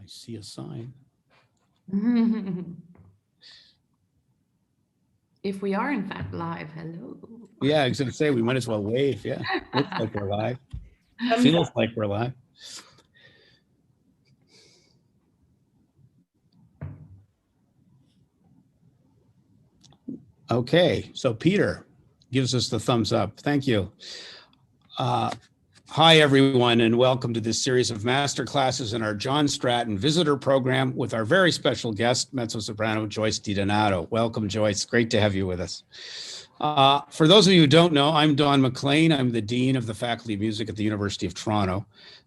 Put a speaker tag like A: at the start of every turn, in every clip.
A: see a sign.
B: If we are in fact live, hello.
A: Yeah, I was going to say we might as well wave. Yeah, looks like we're live. Feels like we're live. Okay, so Peter gives us the thumbs up. Thank you. Hi, everyone, and welcome to this series of master classes in our John Stratton visitor program with our very special guest, mezzo-soprano Joyce DiDonato. Welcome, Joyce. Great to have you with us. For those of you who don't know, I'm Don McLean. I'm the Dean of the Faculty of Music at the University of Toronto.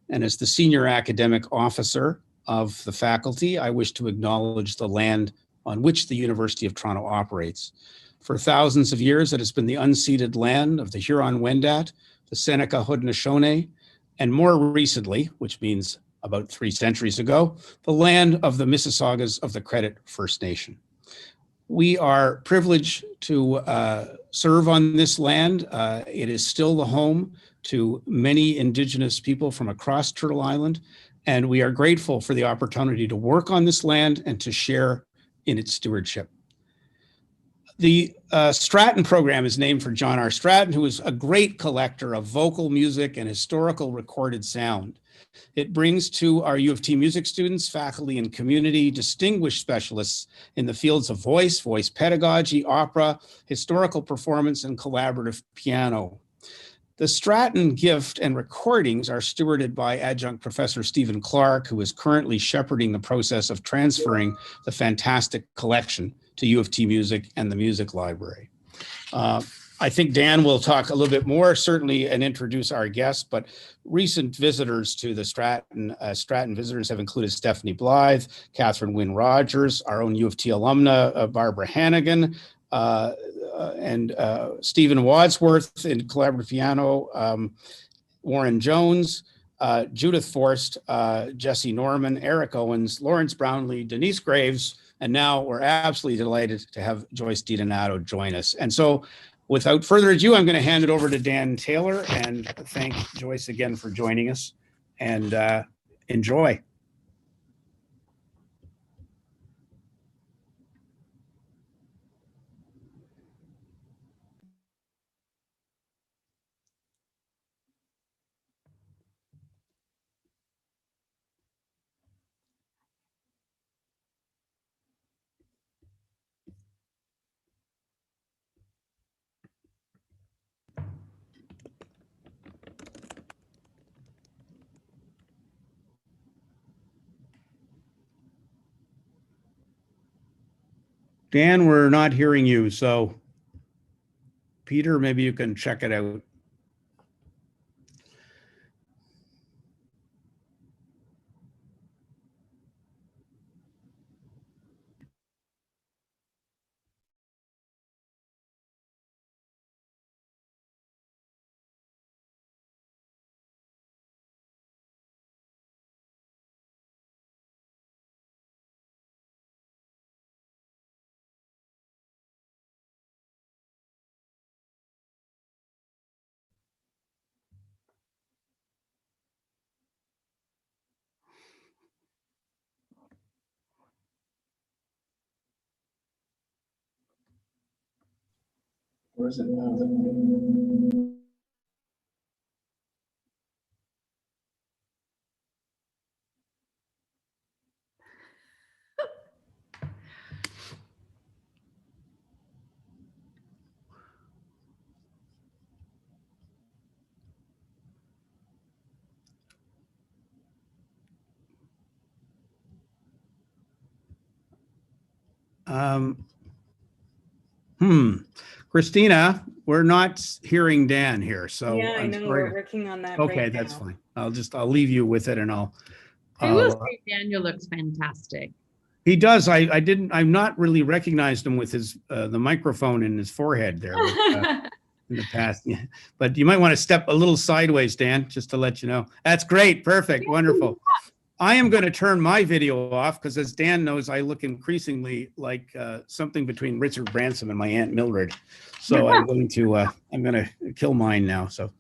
A: And as the Senior Academic Officer of the faculty, I wish to acknowledge the land on which the University of Toronto operates. For thousands of years, it has been the unceded land of the Huron-Wendat, the Seneca Haudenosaunee, and more recently, which means about 3 centuries ago, the land of the Mississaugas of the Credit First Nation. We are privileged to serve on this land. It is still the home to many Indigenous people from across Turtle Island, and we are grateful for the opportunity to work on this land and to share in its stewardship. The Stratton program is named for John R. Stratton, who was a great collector of vocal music and historical recorded sound. It brings to our U of T music students, faculty, and community distinguished specialists in the fields of voice, voice pedagogy, opera, historical performance, and collaborative piano. The Stratton gift and recordings are stewarded by Adjunct Professor Stephen Clark, who is currently shepherding the process of transferring the fantastic collection to U of T Music and the Music Library. I think Dan will talk a little bit more, certainly, and introduce our guests, but recent visitors to the Stratton visitors have included Stephanie Blythe, Catherine Wynne Rogers, our own U of T alumna, Barbara Hannigan, and Stephen Wadsworth in collaborative piano, Warren Jones, Judith Forst, Jesse Norman, Eric Owens, Lawrence Brownlee, Denise Graves, and now we're absolutely delighted to have Joyce DiDonato join us. And so without further ado, I'm going to hand it over to Dan Taylor and thank Joyce again for joining us, and enjoy. Dan, we're not hearing you, so Peter, maybe you can check it out. Where is it now? Christina, we're not hearing Dan here, so
C: yeah, I know we're working on that.
A: Okay,
C: right
A: that's
C: now.
A: fine. I'll leave you with it, and I'll.
B: I will say Daniel looks fantastic.
A: He does. I've not really recognized him with his the microphone in his forehead there in the past. Yeah. But you might want to step a little sideways, Dan, just to let you know. That's great. Perfect. Wonderful. I am going to turn my video off because, as Dan knows, I look increasingly like something between Richard Branson and my Aunt Mildred. So I'm going to kill mine now. So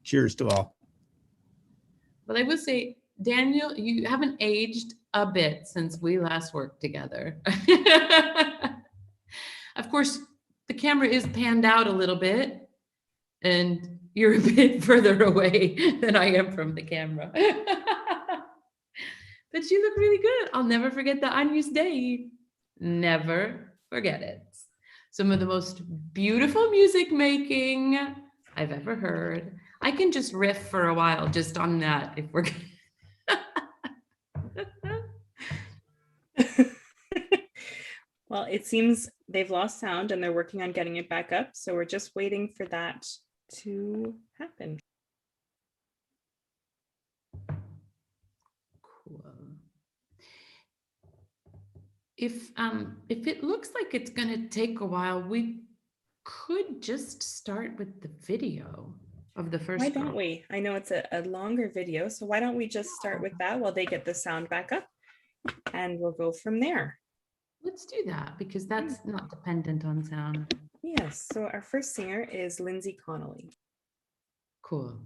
A: cheers to all.
B: But I would say, Daniel, you haven't aged a bit since we last worked together. Of course, the camera is panned out a little bit, and you're a bit further away than I am from the camera. But you look really good. I'll never forget the Agnus Dei. Never forget it. Some of the most beautiful music making I've ever heard. I can just riff for a while just on that if we're
C: Well, it seems they've lost sound and they're working on getting it back up. So we're just waiting for that to happen.
B: Cool. If it looks like it's gonna take a while, we could just start with the video of the first.
C: Why don't we? I know it's a longer video, so why don't we just start with that while they get the sound back up, and we'll go from there.
B: Let's do that because that's not dependent on sound.
C: Yes, so our first singer is Lindsay Connolly.
B: Cool.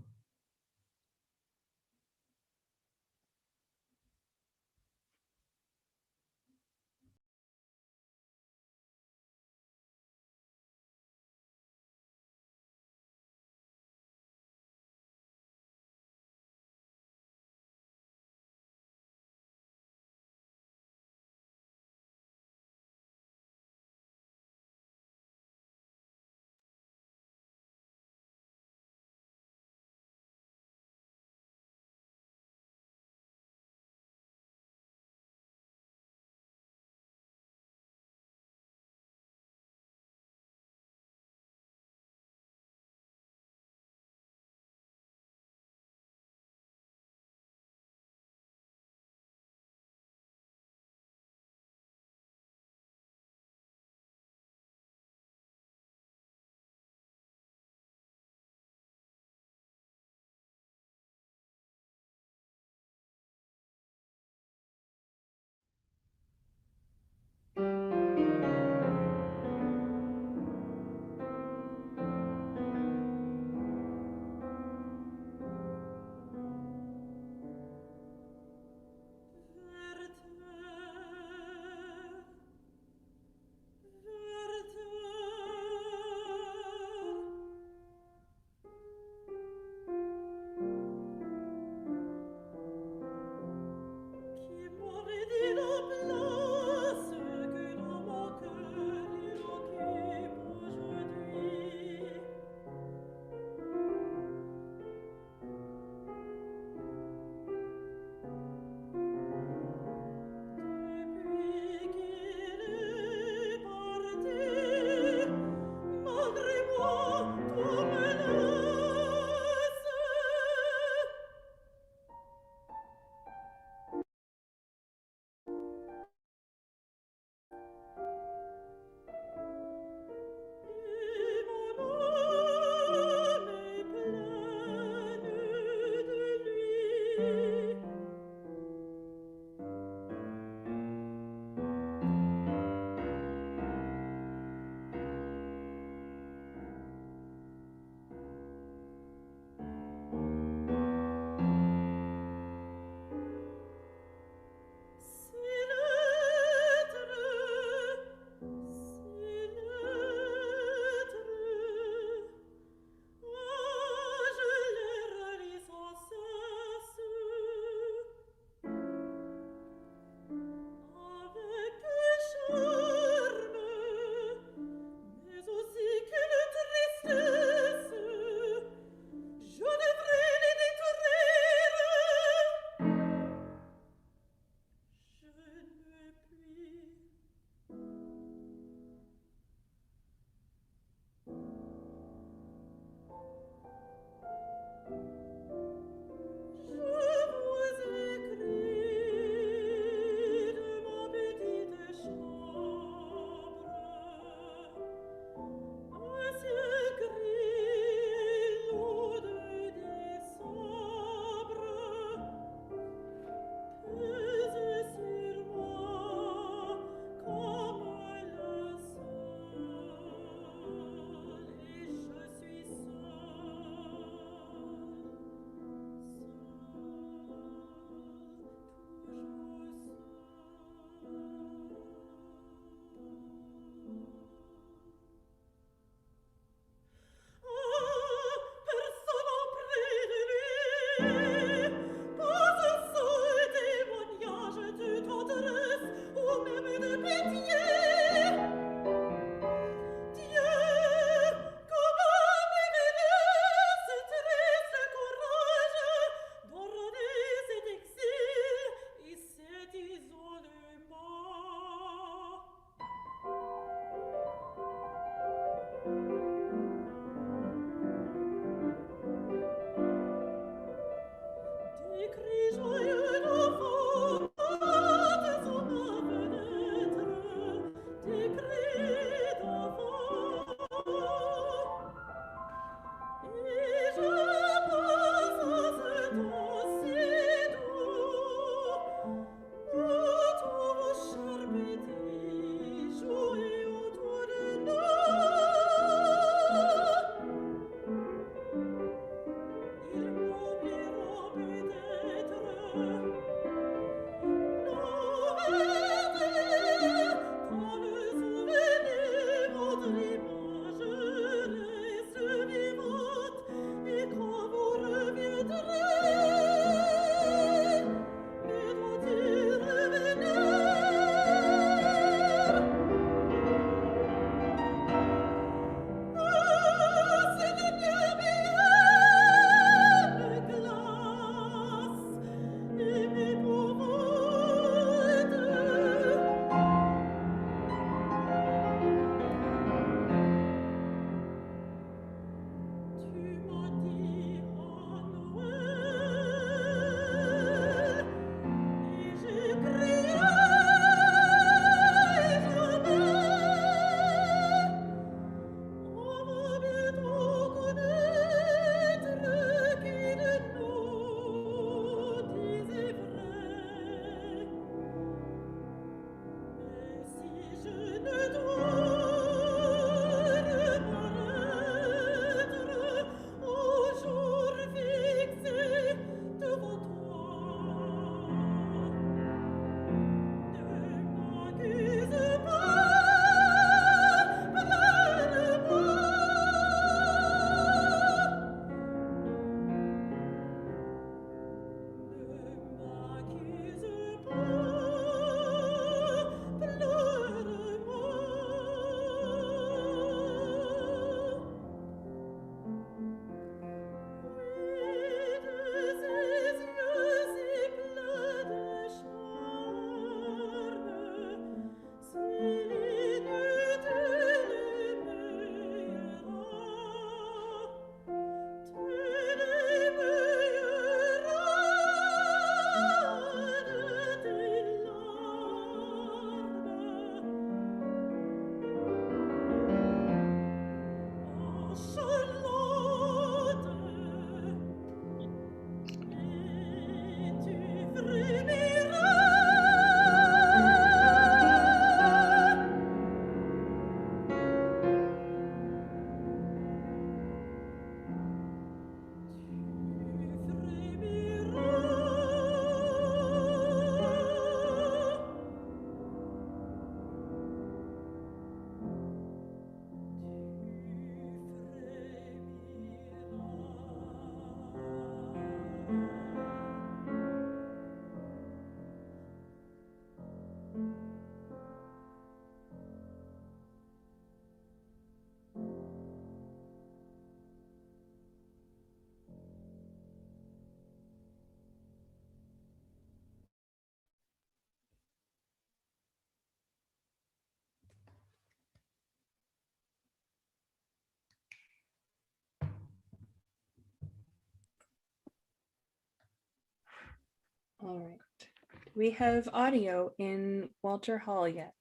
C: All right. Do we have audio in Walter Hall yet?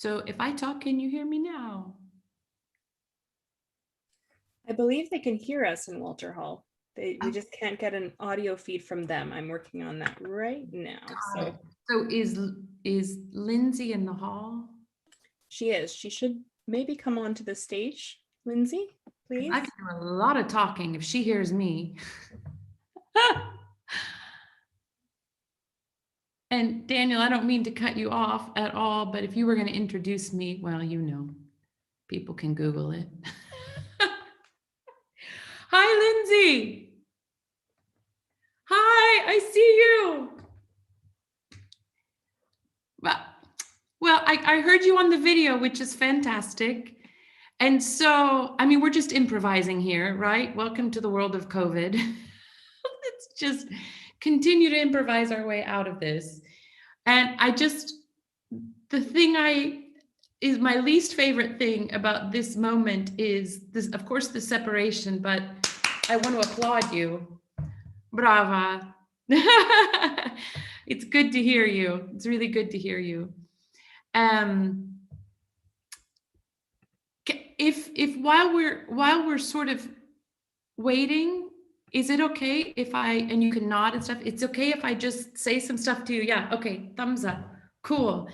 B: So if I talk, can you hear me now?
C: I believe they can hear us in Walter Hall. We just can't get an audio feed from them. I'm working on that right now.
B: So is Lindsay in the hall?
C: She is. She should maybe come onto the stage. Lindsay, please.
B: I can do a lot of talking if she hears me. And Daniel, I don't mean to cut you off at all, but if you were going to introduce me, well, you know, people can Google it. Hi, Lindsay. Hi, I see you. Well, I heard you on the video, which is fantastic. And so, I mean, we're just improvising here, right? Welcome to the world of COVID. Let's just continue to improvise our way out of this. And the thing is my least favorite thing about this moment is this, of course, the separation, but I want to applaud you. Brava. It's good to hear you. It's really good to hear you. If while we're sort of waiting, is it okay if and you can nod and stuff, it's okay if I just say some stuff to you? Yeah, okay, thumbs up, cool.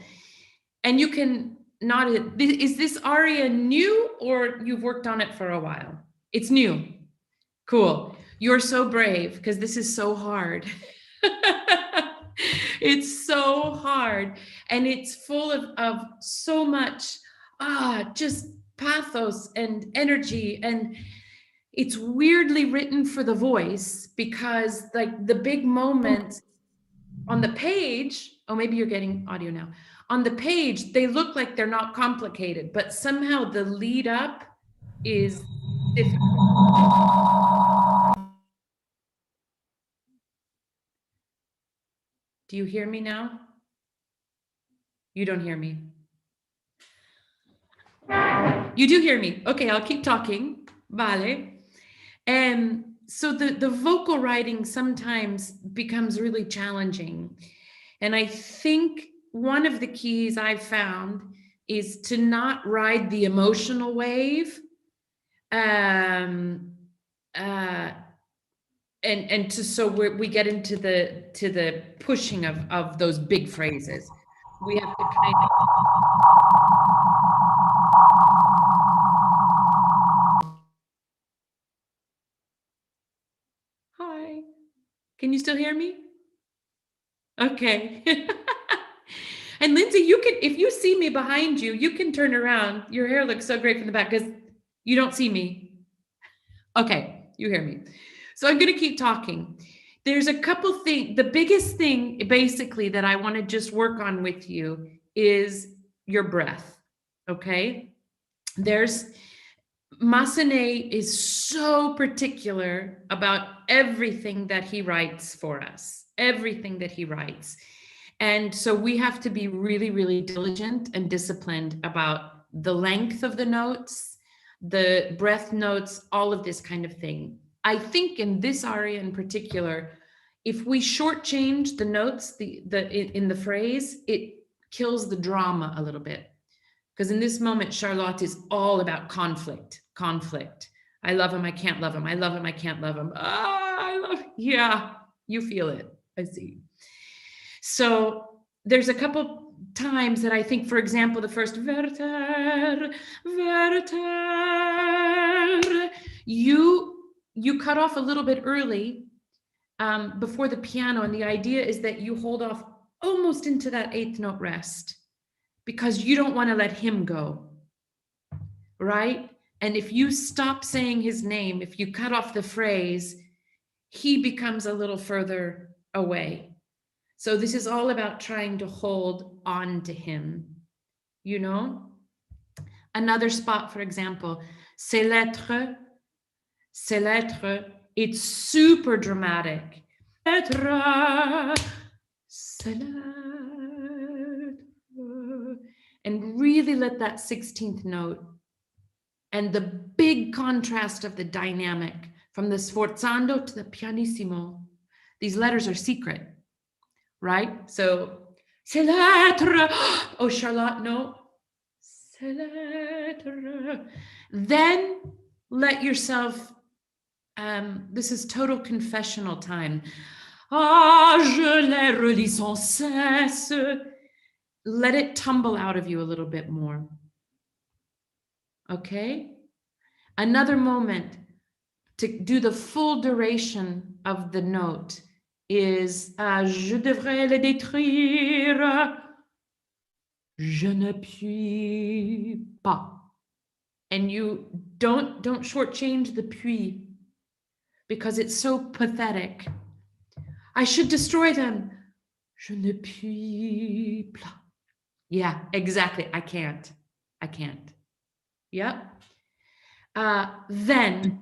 B: And you can nod it. Is this aria new or you've worked on it for a while? It's new. Cool. You're so brave because this is so hard. It's so hard. And it's full of so much, just pathos and energy. And it's weirdly written for the voice because like the big moments on the page, oh, maybe you're getting audio now. On the page, they look like they're not complicated, but somehow the lead up is difficult. Do you hear me now? You don't hear me. You do hear me. Okay, I'll keep talking. Vale. And so the vocal writing sometimes becomes really challenging. And I think one of the keys I've found is to not ride the emotional wave. So we get into the pushing of those big phrases. We have to kind of hi. Can you still hear me? Okay. And Lindsay, you can, if you see me behind you, you can turn around. Your hair looks so great from the back because you don't see me. Okay, you hear me. So I'm going to keep talking. There's a couple things. The biggest thing basically that I want to just work on with you is your breath. Okay. Massenet is so particular about everything that he writes for us, everything that he writes. And so we have to be really, really diligent and disciplined about the length of the notes, the breath notes, all of this kind of thing. I think in this aria in particular, if we shortchange the notes in the phrase, it kills the drama a little bit. Because in this moment, Charlotte is all about conflict. I love him, I can't love him. I love him, I can't love him. Yeah, you feel it, I see. So there's a couple times that I think, for example, the first verter, you cut off a little bit early before the piano. And the idea is that you hold off almost into that eighth note rest because you don't want to let him go, right? And if you stop saying his name, if you cut off the phrase, he becomes a little further away. So this is all about trying to hold on to him, you know? Another spot, for example, ces lettres, it's super dramatic. And really let that 16th note and the big contrast of the dynamic from the sforzando to the pianissimo. These letters are secret, right? So, c'est lettre. Oh, Charlotte, no. C'est lettre. Then let yourself, this is total confessional time. Ah, je les relis sans cesse. Let it tumble out of you a little bit more. Okay? Another moment to do the full duration of the note is je devrais le détruire. Je ne puis pas. And you don't shortchange the puis because it's so pathetic. I should destroy them. Je ne puis pas. Yeah, exactly. I can't. Yep. Then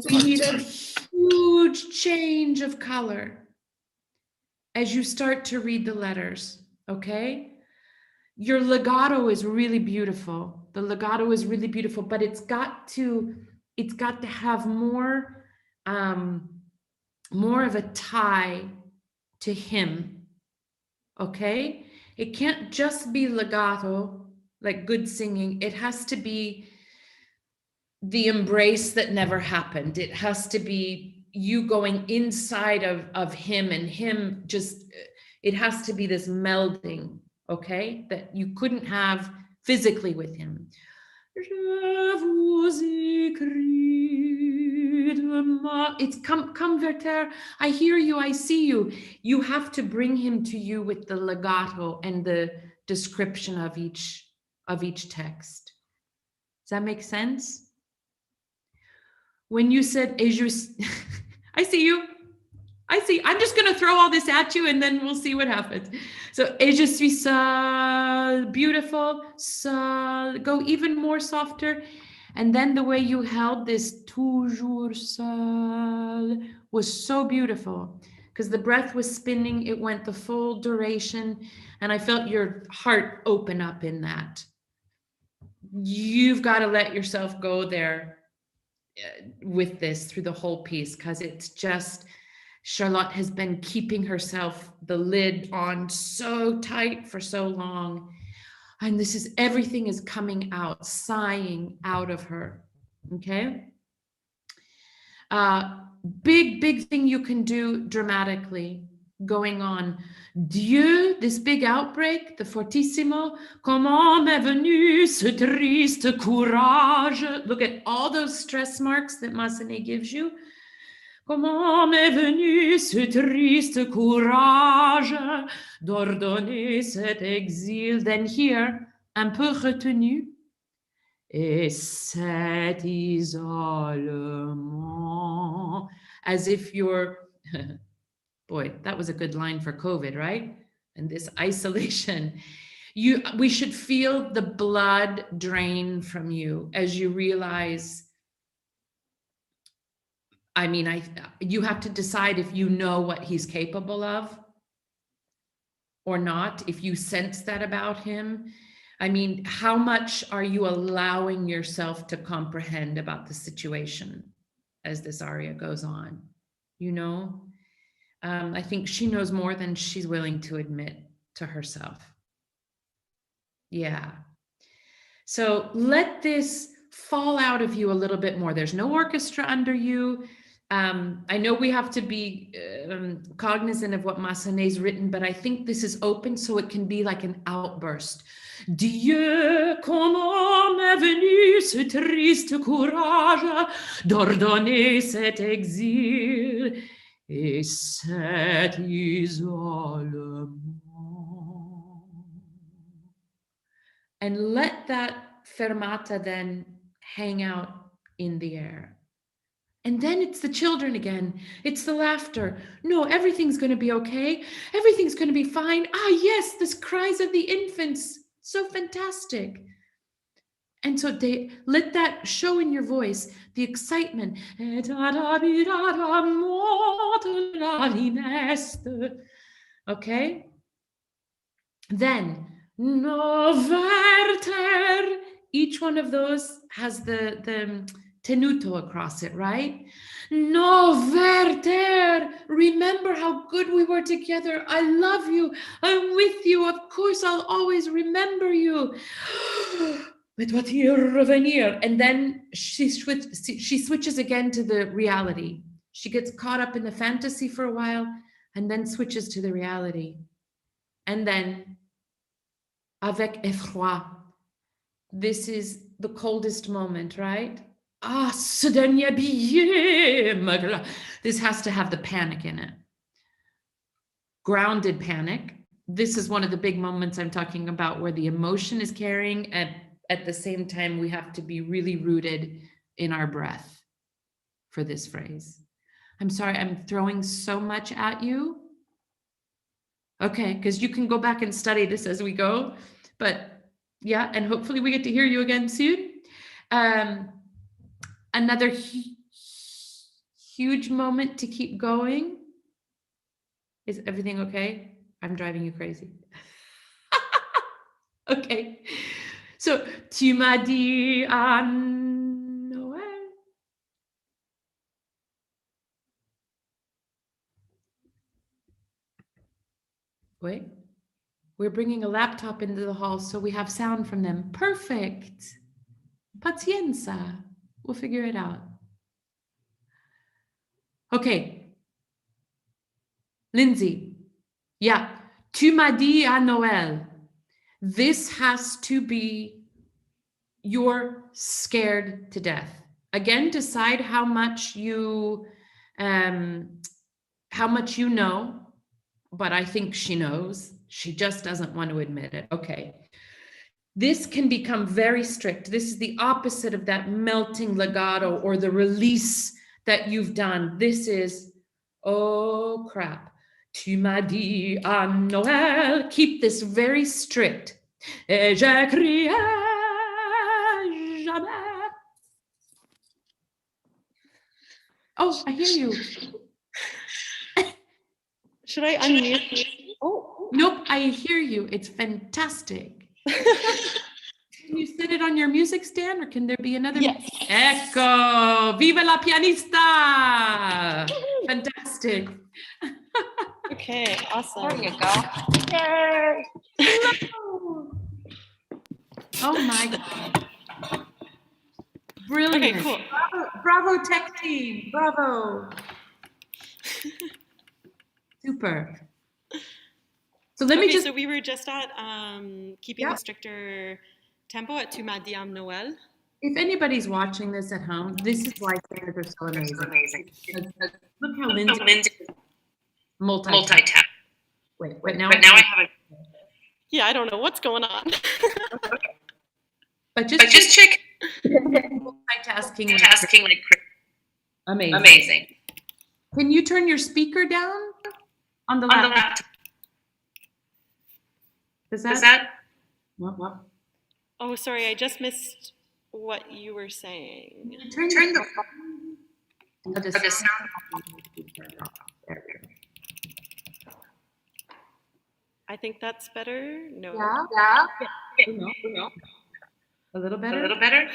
B: we need a huge change of color as you start to read the letters, okay? Your legato is really beautiful. The legato is really beautiful, but it's got to have more of a tie to him, okay? It can't just be legato, like good singing. It has to be the embrace that never happened. It has to be you going inside of him and him just, it has to be this melding, okay? That you couldn't have physically with him. It's come verter. I hear you, I see you. You have to bring him to you with the legato and the description of each text. Does that make sense? When you said, I see you. I'm just going to throw all this at you and then we'll see what happens. So, et je suis seul, beautiful, seul, go even more softer. And then the way you held this toujours seul was so beautiful because the breath was spinning. It went the full duration. And I felt your heart open up in that. You've got to let yourself go there with this through the whole piece because it's just, Charlotte has been keeping herself, the lid on so tight for so long. And this is, everything is coming out, sighing out of her, okay? Big thing you can do dramatically going on. Dieu, this big outbreak, the fortissimo, comment m'est venu ce triste courage? Look at all those stress marks that Massenet gives you. Comment m'est venu ce triste courage d'ordonner cet exil? Then here, un peu retenu. Et cet isolement. As if you're, boy, that was a good line for COVID, right? And this isolation. We should feel the blood drain from you as you realize, I mean, you have to decide if you know what he's capable of or not, if you sense that about him. I mean, how much are you allowing yourself to comprehend about the situation as this aria goes on? You know, I think she knows more than she's willing to admit to herself. Yeah. So let this fall out of you a little bit more. There's no orchestra under you. I know we have to be cognizant of what Massenet's written, but I think this is open so it can be like an outburst. Dieu, comment m'est venu ce triste courage d'ordonner cet exil et cet isolement. And let that fermata then hang out in the air. And then it's the children again. It's the laughter. No, everything's going to be okay. Everything's going to be fine. Ah, yes, the cries of the infants. So fantastic. And so they let that show in your voice, the excitement. Okay? Then, noverter. Each one of those has the tenuto across it, right? Noverter. Remember how good we were together. I love you. I'm with you. Of course, I'll always remember you. But what revenir? And then she switches again to the reality. She gets caught up in the fantasy for a while and then switches to the reality. And then, avec effroi. This is the coldest moment, right? Ah, ce dernier billet. This has to have the panic in it. Grounded panic. This is one of the big moments I'm talking about where the emotion is carrying, and at the same time, we have to be really rooted in our breath for this phrase. I'm sorry, I'm throwing so much at you. Okay, because you can go back and study this as we go. But yeah, and hopefully we get to hear you again soon. Another huge moment to keep going. Is everything okay? I'm driving you crazy. Okay. So, tu m'as dit à Noël. Wait. We're bringing a laptop into the hall so we have sound from them. Perfect. Pazienza. We'll figure it out. Okay. Lindsay. Yeah. Tu m'as dit à Noël. This has to be you're scared to death. Again, decide how much you know, but I think she knows. She just doesn't want to admit it. Okay. This can become very strict. This is the opposite of that melting legato or the release that you've done. This is, oh crap. Tu m'as dit à Noël. Keep this very strict. Et j'ai crié jamais. Oh, I hear you.
C: Should I unmute?
B: Oh, nope, I hear you. It's fantastic. Can you set it on your music stand or can there be another?
C: Yes.
B: Ecco, viva la pianista. Fantastic.
C: Okay, awesome.
D: There you go. Yay!
B: Oh my God. Brilliant.
C: Okay, cool.
B: Bravo, tech team. Bravo. Super. So let me just.
C: So we were just at keeping a stricter tempo at Tu m'as dit à Noël.
B: If anybody's watching this at home, this is why standards are so amazing. Look how Lindsay multi-tap. Wait, now I have a.
C: Yeah, I don't know what's going on.
B: But just check. Multitasking like amazing. Can you turn your speaker down on the laptop? Does that? What?
C: Oh, sorry, I just missed what you were saying.
B: Turn the sound. There we go.
C: I think that's better. No.
B: Yeah. No. A little better.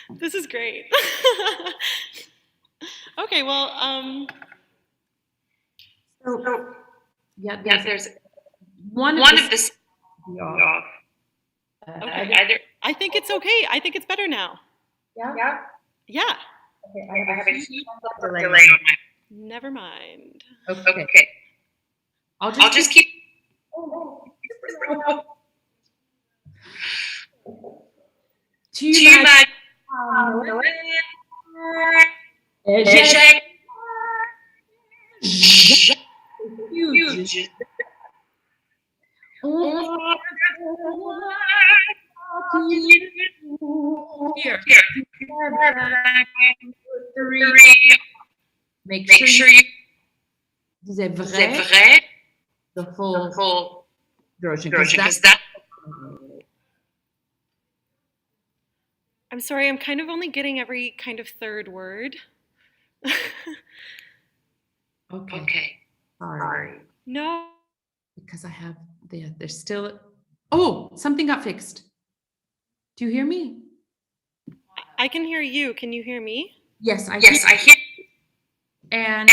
C: This is great. Okay, well,
B: So there's one of this.
C: I think it's okay. I think it's better now.
B: Yeah.
C: Yeah.
B: Okay, I have a huge delay on my.
C: Never mind.
B: Okay. I'll just keep. Tu m'as huge. Here. Make sure you. C'est vrai. The full because
E: I'm sorry, I'm kind of only getting every kind of third word.
B: okay. Sorry.
E: No.
B: Because I have there's still. Oh, something got fixed. Do you hear me?
E: I can hear you. Can you hear me?
B: Yes, I
D: Yes, I hear.
B: And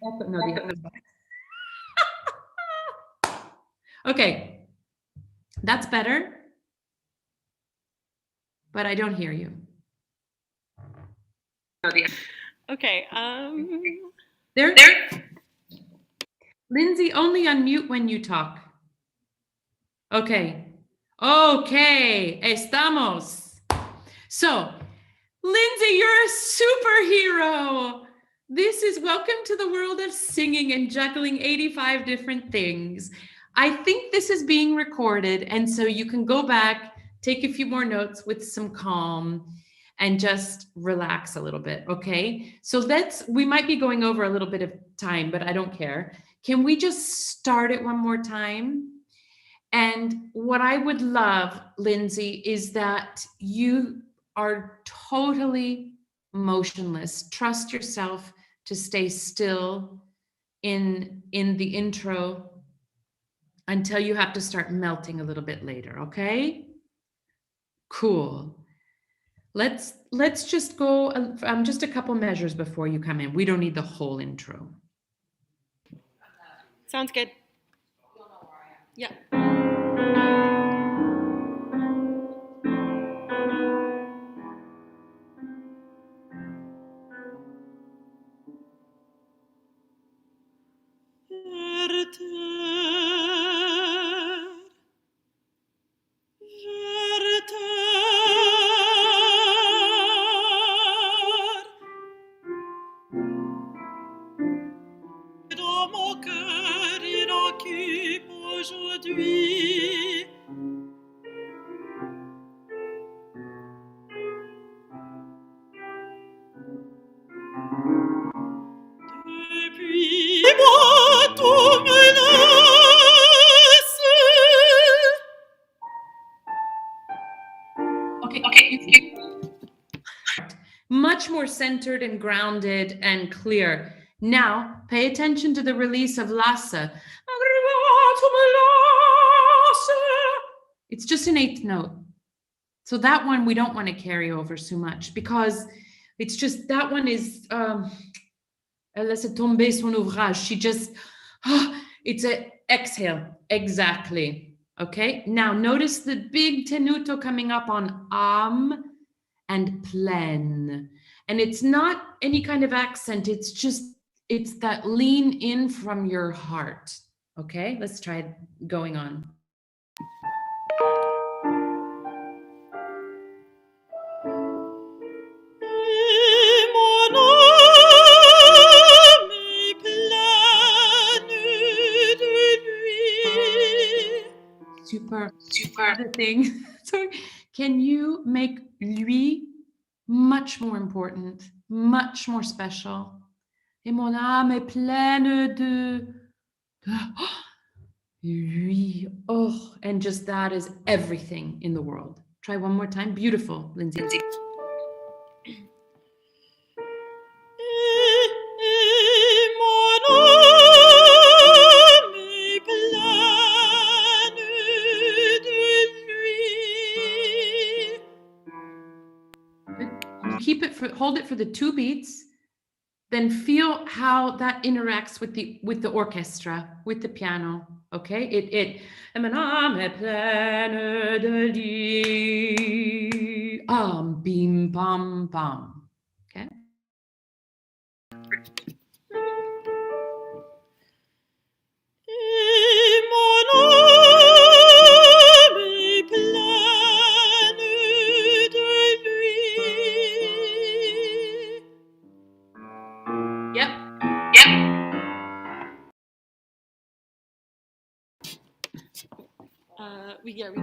B: no, the other one. Okay, that's better, but I don't hear you.
E: Okay.
B: There. Lindsay, only unmute when you talk. Okay. Okay, estamos. So, Lindsay, you're a superhero. This is welcome to the world of singing and juggling 85 different things. I think this is being recorded, and so you can go back, take a few more notes with some calm, and just relax a little bit, okay? So we might be going over a little bit of time, but I don't care. Can we just start it one more time? And what I would love, Lindsay, is that you are totally motionless. Trust yourself to stay still in the intro until you have to start melting a little bit later, okay? Cool. Let's just go just a couple measures before you come in. We don't need the whole intro.
E: Sounds good. Yeah.
F: Dans mon cœur, il occupe aujourd'hui. Depuis moi, tout menace.
B: Okay. Much more centered and grounded and clear. Now, pay attention to the release of Lassa. It's just an eighth note. So that one we don't want to carry over so much because it's just, that one is, elle laisse tomber son ouvrage. She just, it's an exhale. Exactly. Okay. Now notice the big tenuto coming up on and plein. And it's not any kind of accent. It's just, it's that lean in from your heart. Okay. Let's try going on. Super other thing. So can you make lui much more important, much more special? Et mon âme est pleine de lui. Oh, and just that is everything in the world. Try one more time. Beautiful, Lindsay. Hold it for the 2 beats, then feel how that interacts with the orchestra, with the piano. Okay, bim bam bam. Okay.
E: We keep going.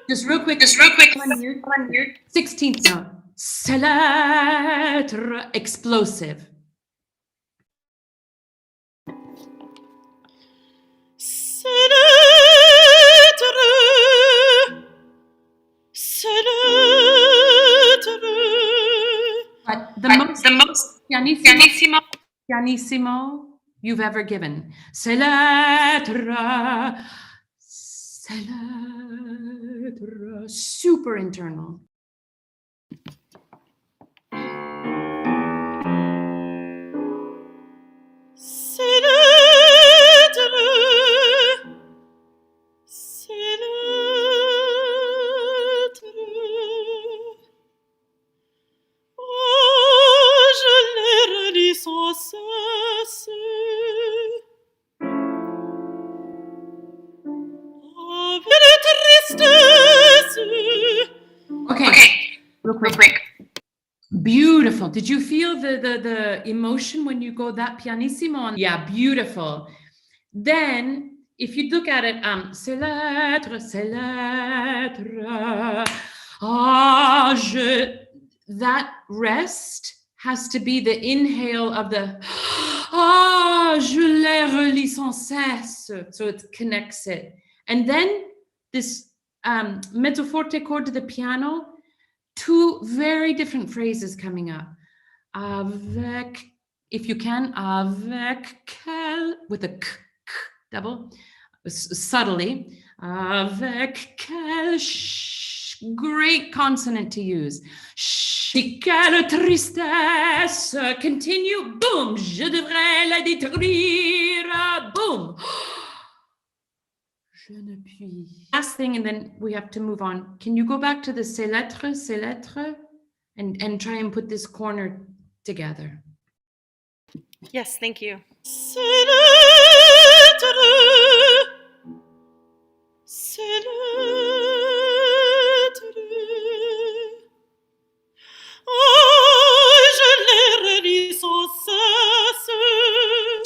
B: Just real quick. 16th note. C'est l'être explosive. most pianissimo you've ever given. C'est l'être, super internal.
F: C'est l'être, c'est l'être. Oh, je les relis sans cesse. Avec la tristesse.
B: Okay, real quick. Beautiful. Did you feel the emotion when you go that pianissimo? Yeah, beautiful. Then, if you look at it, c'est l'être, that rest has to be the inhale of the je les relis sans cesse. So it connects it. And then this mezzo forte chord to the piano, two very different phrases coming up. Avec, if you can, avec quel, with a k, double, subtly. Avec quel, great consonant to use. Quelle tristesse. Continue, boom, je devrais la détruire, boom. Je ne puis. Last thing, and then we have to move on. Can you go back to the c'est l'être, and try and put this corner together?
E: Yes, thank you.
F: C'est l'être, c'est l'être. Oh, je les relis sans cesse.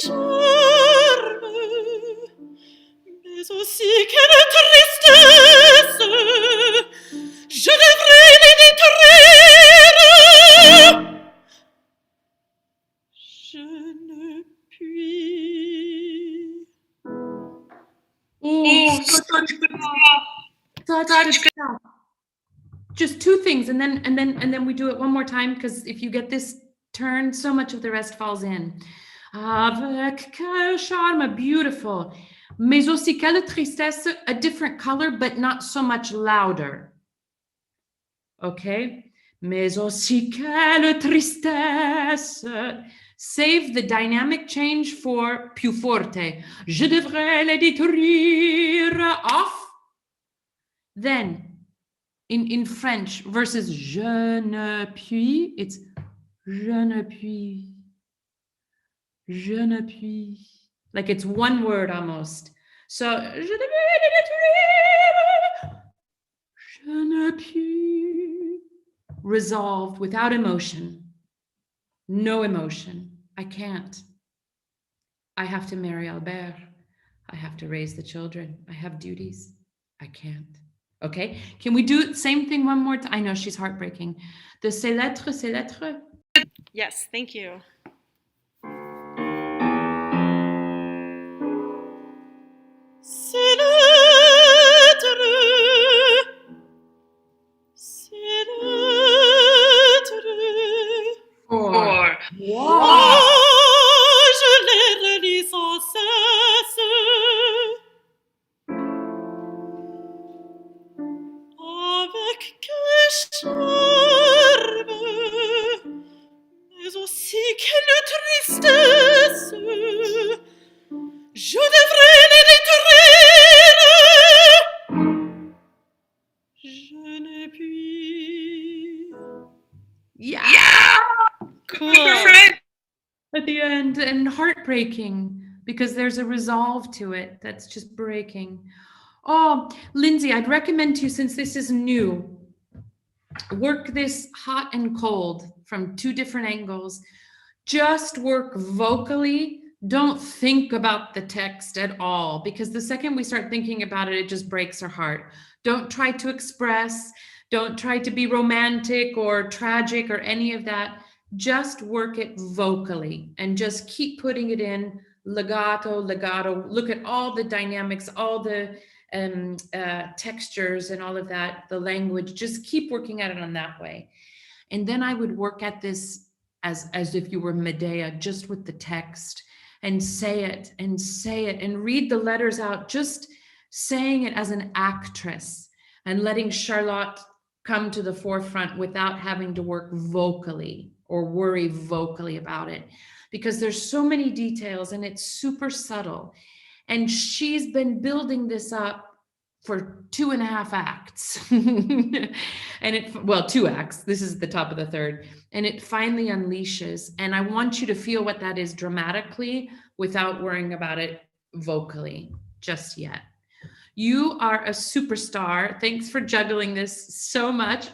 F: Charme, mais aussi quelle tristesse. Je devrais les détruire. Je ne puis.
B: Oh, such good stuff. Just two things, and then we do it one more time, because if you get this turn, so much of the rest falls in. Avec quel charme, beautiful. Mais aussi quelle tristesse, a different color, but not so much louder. Okay? Mais aussi quelle tristesse. Save the dynamic change for più forte. Je devrais les détruire, off. Then, in French versus je ne puis, it's je ne puis. Je ne puis. Like it's one word almost. So, je devrais les détruire. Je ne puis. Resolved without emotion. No emotion. I can't. I have to marry Albert. I have to raise the children. I have duties. I can't. Okay, can we do the same thing one more time? I know she's heartbreaking. The c'est l'être, c'est l'être.
E: Yes, thank you.
F: C'est l'être, c'est l'être.
B: Four.
F: Oh, je les relis sans cesse. Avec quel charme, mais aussi quelle tristesse. Je devrais les détruire. Je ne puis.
B: Yeah.
E: Cool.
B: At the end, and heartbreaking because there's a resolve to it that's just breaking. Oh, Lindsay, I'd recommend to you, since this is new, work this hot and cold from two different angles. Just work vocally. Don't think about the text at all, because the second we start thinking about it, it just breaks our heart. Don't try to express. Don't try to be romantic or tragic or any of that. Just work it vocally and just keep putting it in legato. Look at all the dynamics, all the textures and all of that, the language. Just keep working at it on that way. And then I would work at this as if you were Medea, just with the text, and say it and say it and read the letters out, just saying it as an actress and letting Charlotte come to the forefront without having to work vocally or worry vocally about it, because there's so many details and it's super subtle. And she's been building this up for 2.5 acts. And 2 acts. This is the top of the third. And it finally unleashes. And I want you to feel what that is dramatically without worrying about it vocally just yet. You are a superstar. Thanks for juggling this so much.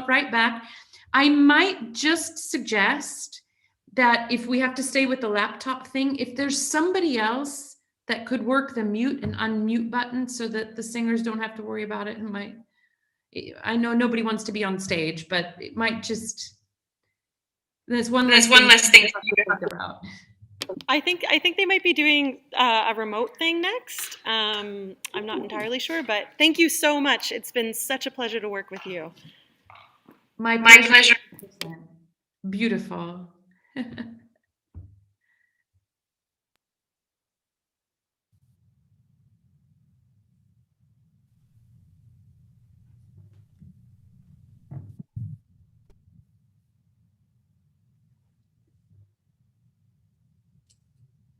B: Right back. I might just suggest that if we have to stay with the laptop thing, if there's somebody else that could work the mute and unmute button so that the singers don't have to worry about it, I know nobody wants to be on stage, but it might just, there's one less thing to think about.
E: I think they might be doing a remote thing next. I'm not entirely sure, but thank you so much. It's been such a pleasure to work with you.
B: My pleasure. Beautiful.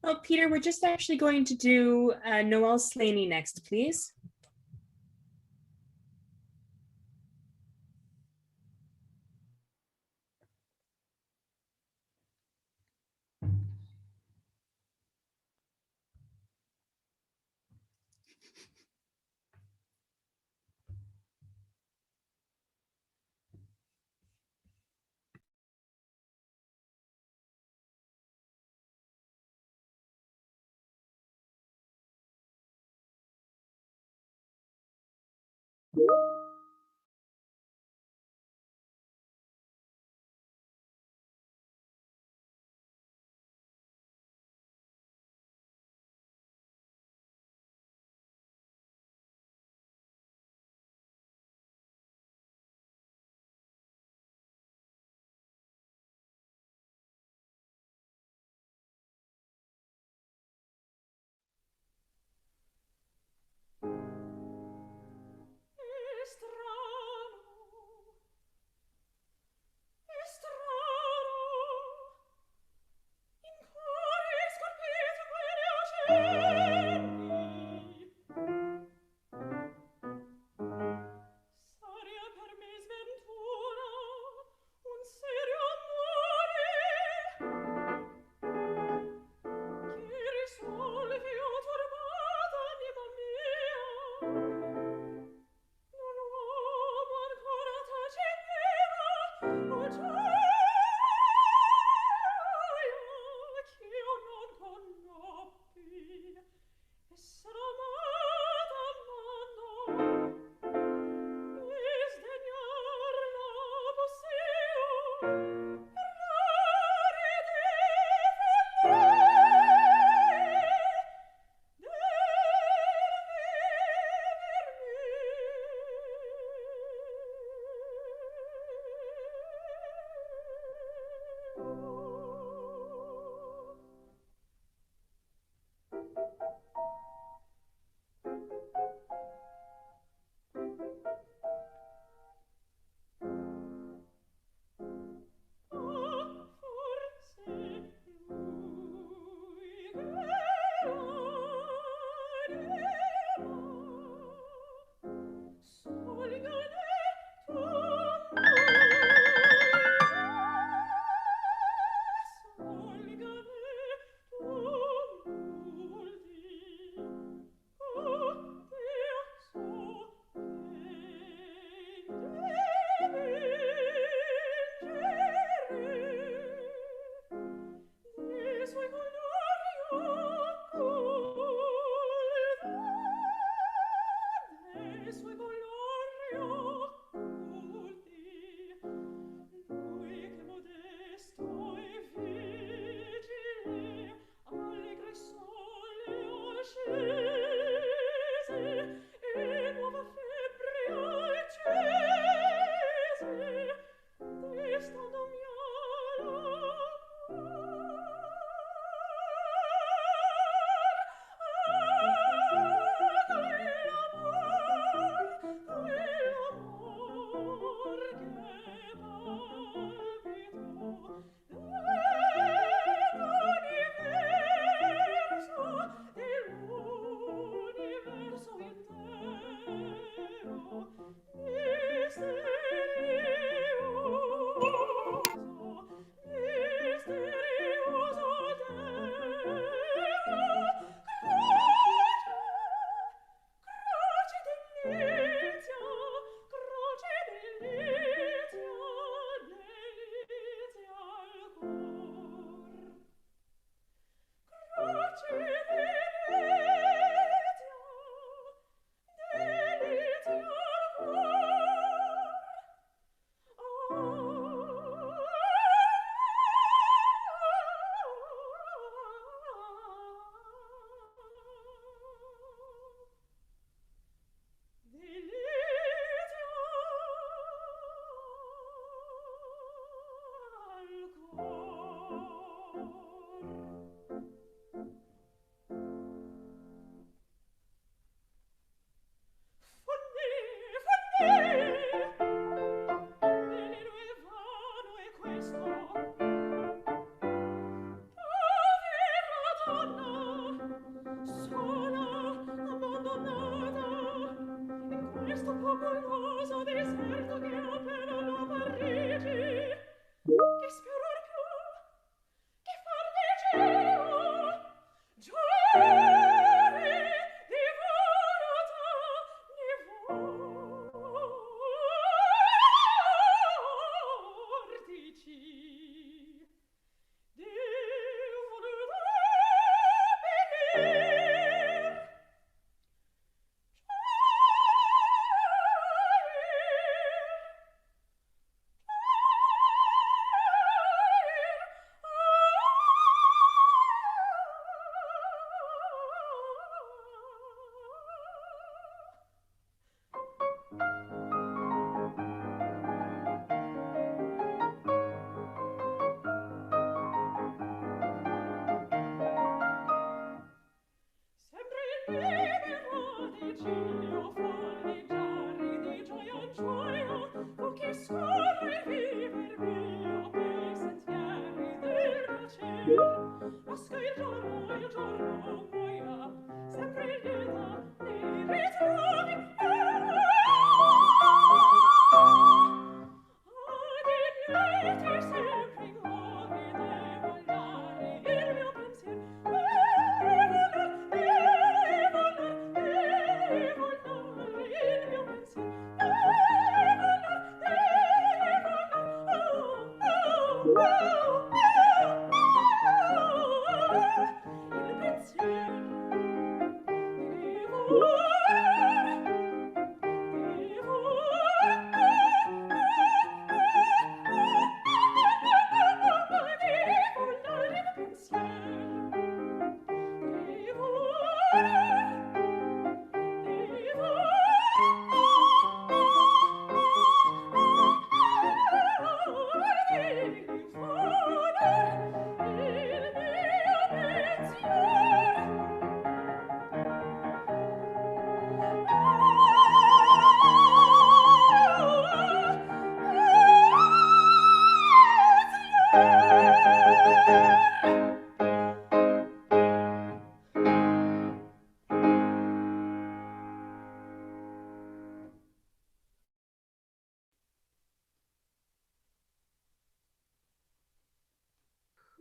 C: Oh, Peter, we're just actually going to do Noelle Slaney next, please.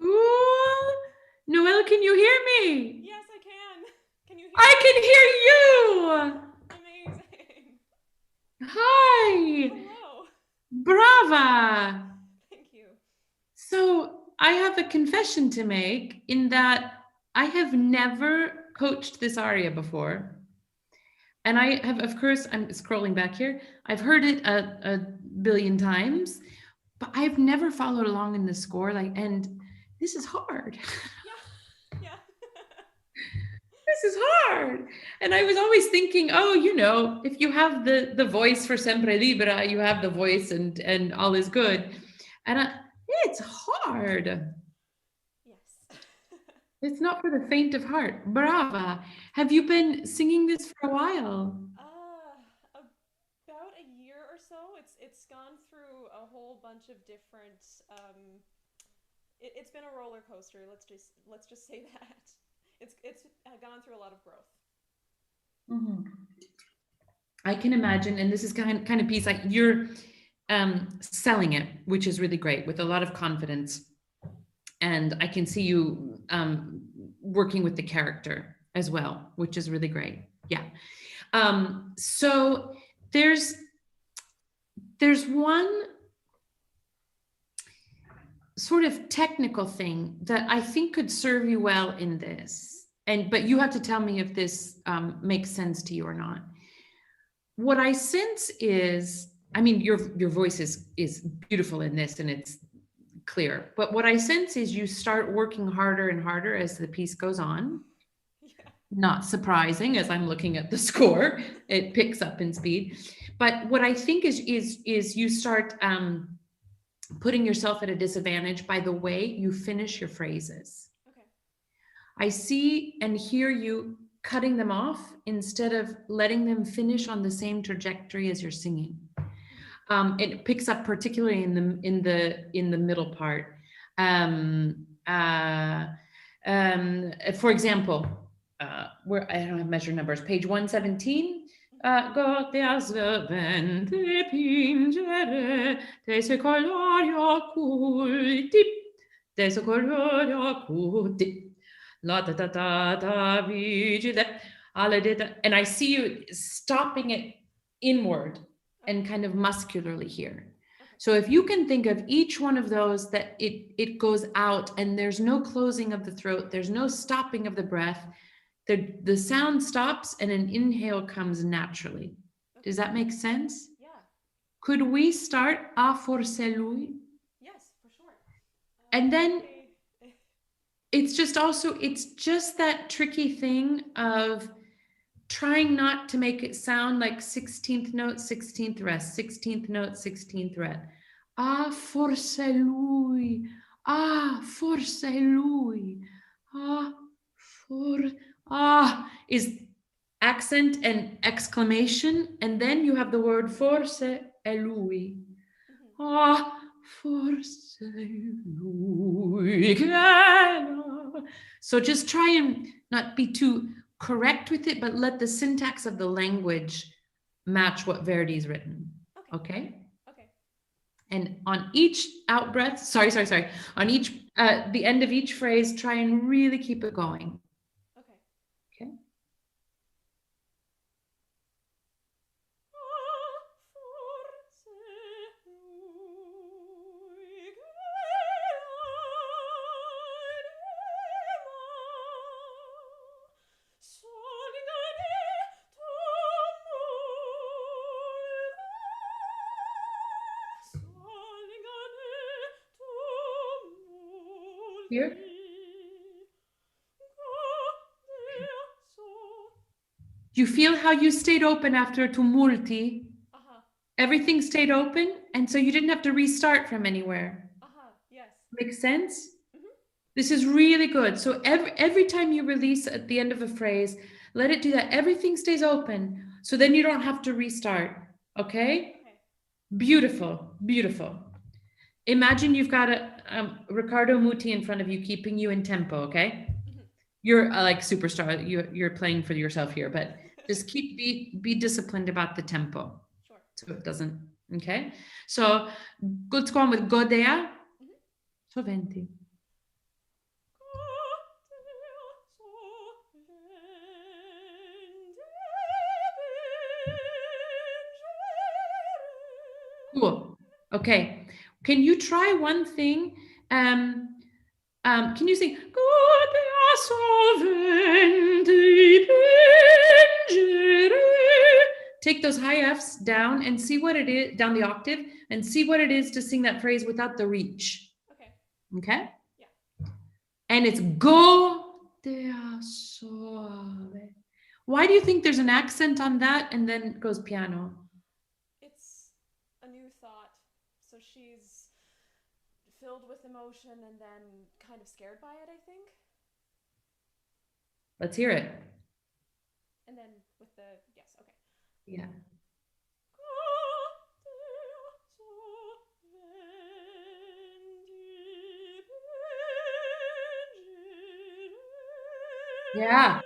B: Ooh, Noelle, can you hear me?
E: Yes, I can. Can you hear
B: I
E: me?
B: can hear you.
E: Amazing.
B: Hi.
E: Hello.
B: Brava.
E: Thank you.
B: So I have a confession to make in that I have never coached this aria before. And I have, of course, I'm scrolling back here. I've heard it a billion times, but I've never followed along in the score. And this is hard.
E: Yeah.
B: This is hard. And I was always thinking, oh, if you have the voice for Sempre Libera, you have the voice and all is good. And it's hard.
E: Yes.
B: It's not for the faint of heart. Brava. Have you been singing this for a while?
E: About a year or so. It's gone through a whole bunch of different. It's been a roller coaster. Let's just say that. It's gone through a lot of growth.
B: Mm-hmm. I can imagine, and this is kind of piece like you're selling it, which is really great with a lot of confidence. And I can see you working with the character as well, which is really great. Yeah. So there's one sort of technical thing that I think could serve you well in this. But you have to tell me if this makes sense to you or not. What I sense is, I mean, your voice is beautiful in this and it's clear, but what I sense is you start working harder and harder as the piece goes on.
E: Yeah.
B: Not surprising, as I'm looking at the score, it picks up in speed. But what I think is you start putting yourself at a disadvantage by the way you finish your phrases.
E: Okay.
B: I see and hear you cutting them off instead of letting them finish on the same trajectory as you're singing. It picks up particularly in the middle part. For example, where I don't have measure numbers, page 117. Goteas vente pingere, te se colori occulti, te se colori occulti, la ta ta ta ta vigile, and I see you stopping it inward and kind of muscularly here. So if you can think of each one of those that it goes out and there's no closing of the throat, there's no stopping of the breath, the sound stops and an inhale comes naturally. Does that make sense?
E: Yeah.
B: Could we start a forse lui?
E: Yes, for sure.
B: And then it's just that tricky thing of trying not to make it sound like 16th note, 16th rest, 16th note, 16th ret. Ah, forse lui. Ah, forse lui. Is accent and exclamation, and then you have the word forse è lui. Ah, forse lui che no. So just try and not be too correct with it, but let the syntax of the language match what Verdi's written. Okay?
C: Okay.
B: And on each out breath, sorry. On each, the end of each phrase, try and really keep it going.
C: Okay.
B: Okay? Here? You feel how you stayed open after tumulti? Everything stayed open, and so you didn't have to restart from anywhere.
C: Yes.
B: Makes sense? This is really good. So every time you release at the end of a phrase, let it do that. Everything stays open, so then you don't have to restart. Okay? Beautiful, beautiful. Imagine you've got a Riccardo Muti in front of you, keeping you in tempo. Okay? You're like superstar. You're playing for yourself here, but just be disciplined about the tempo.
C: Sure.
B: So it doesn't. Okay? So let's go on with Godea. Soventi. Cool. Okay. Can you try one thing? Can you sing? Godea soventi pingere. Take those high Fs down and see what it is, down the octave, and see what it is to sing that phrase without the reach.
C: Okay.
B: Okay?
C: Yeah.
B: And it's Godea sove. Why do you think there's an accent on that and then it goes piano?
G: It's a new thought. So she's filled with emotion and then kind of scared by it, I think.
B: Let's hear it.
G: And then with the, yes, okay.
B: Yeah. Yeah.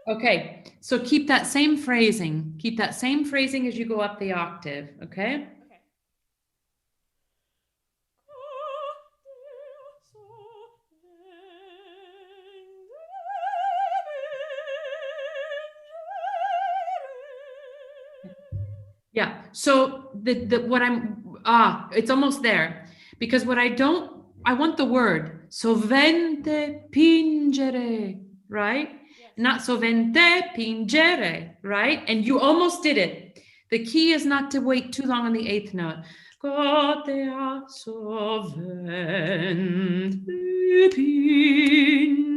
B: Okay. So keep that same phrasing. Keep that same phrasing as you go up the octave. Okay.
G: Okay.
B: Yeah. So what it's almost there, because what I want the word sovente pingere, right?
G: Yes.
B: Not sovente pingere, right? And you almost did it. The key is not to wait too long on the eighth note. Godea sovente pingere.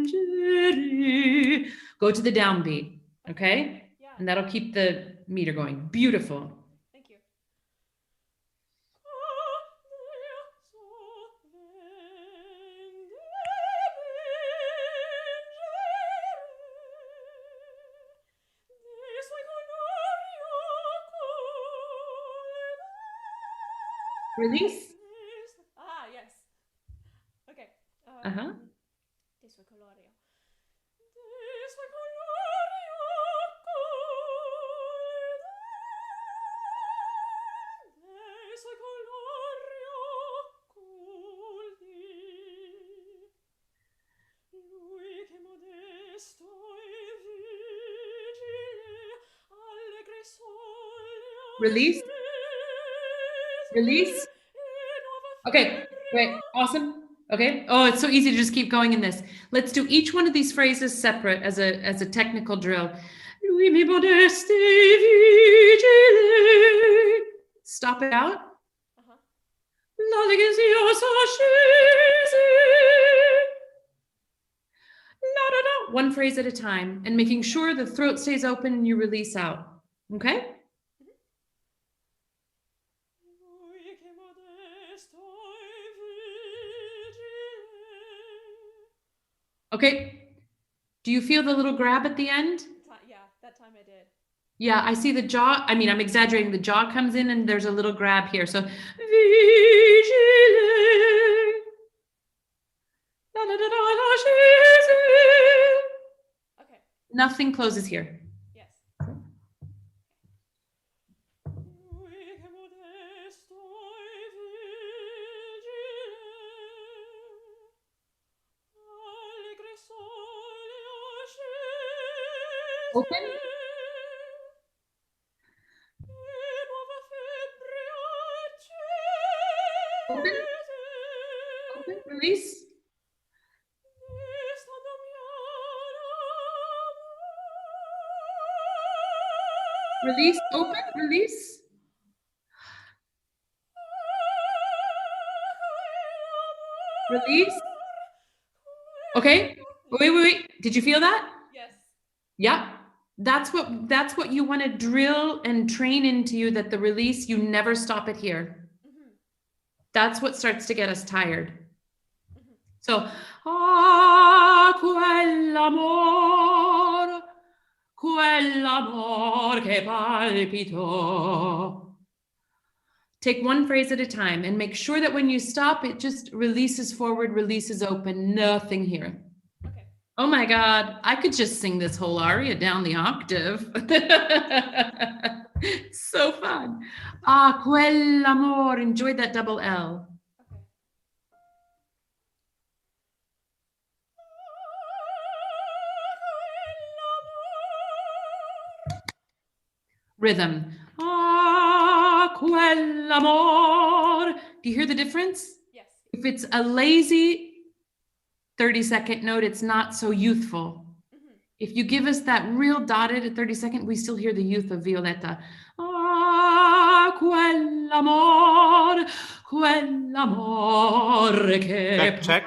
B: Go to the downbeat, okay?
G: Yeah.
B: And that'll keep the meter going. Beautiful.
G: Thank you.
B: Release.
G: Yes. Okay.
B: Uh-huh.
G: Dei suoi colori.
B: Release. Release. Okay, great, awesome. Okay. Oh, it's so easy to just keep going in this. Let's do each one of these phrases separate as a technical drill. Lui mi modeste vigile. Stop it out. L'allegria scese. La, da, da. One phrase at a time, and making sure the throat stays open and you release out. Okay. Okay. Do you feel the little grab at the end?
G: Yeah, that time I did.
B: Yeah, I see the jaw. I mean, I'm exaggerating. The jaw comes in and there's a little grab here. So, vigile. Nothing closes here.
G: Yes.
B: Open. Open. Open. Release. Release. Open. Release. Release. Okay. Wait. Did you feel that?
G: Yes.
B: Yeah. That's what you want to drill and train into you, that the release, you never stop it here.
G: Mm-hmm.
B: That's what starts to get us tired.
G: Mm-hmm.
B: So, quell'amor che palpito. Take one phrase at a time and make sure that when you stop, it just releases forward, releases open, nothing here.
G: Okay.
B: Oh my God, I could just sing this whole aria down the octave. So fun. Quell'amor, enjoy that double L.
G: Okay.
B: Rhythm. Quell'amor. Do you hear the difference?
G: Yes.
B: If it's a lazy 30-second note, it's not so youthful.
G: Mm-hmm.
B: If you give us that real dotted at 30-second, we still hear the youth of Violetta. Quell'amor che
A: Check.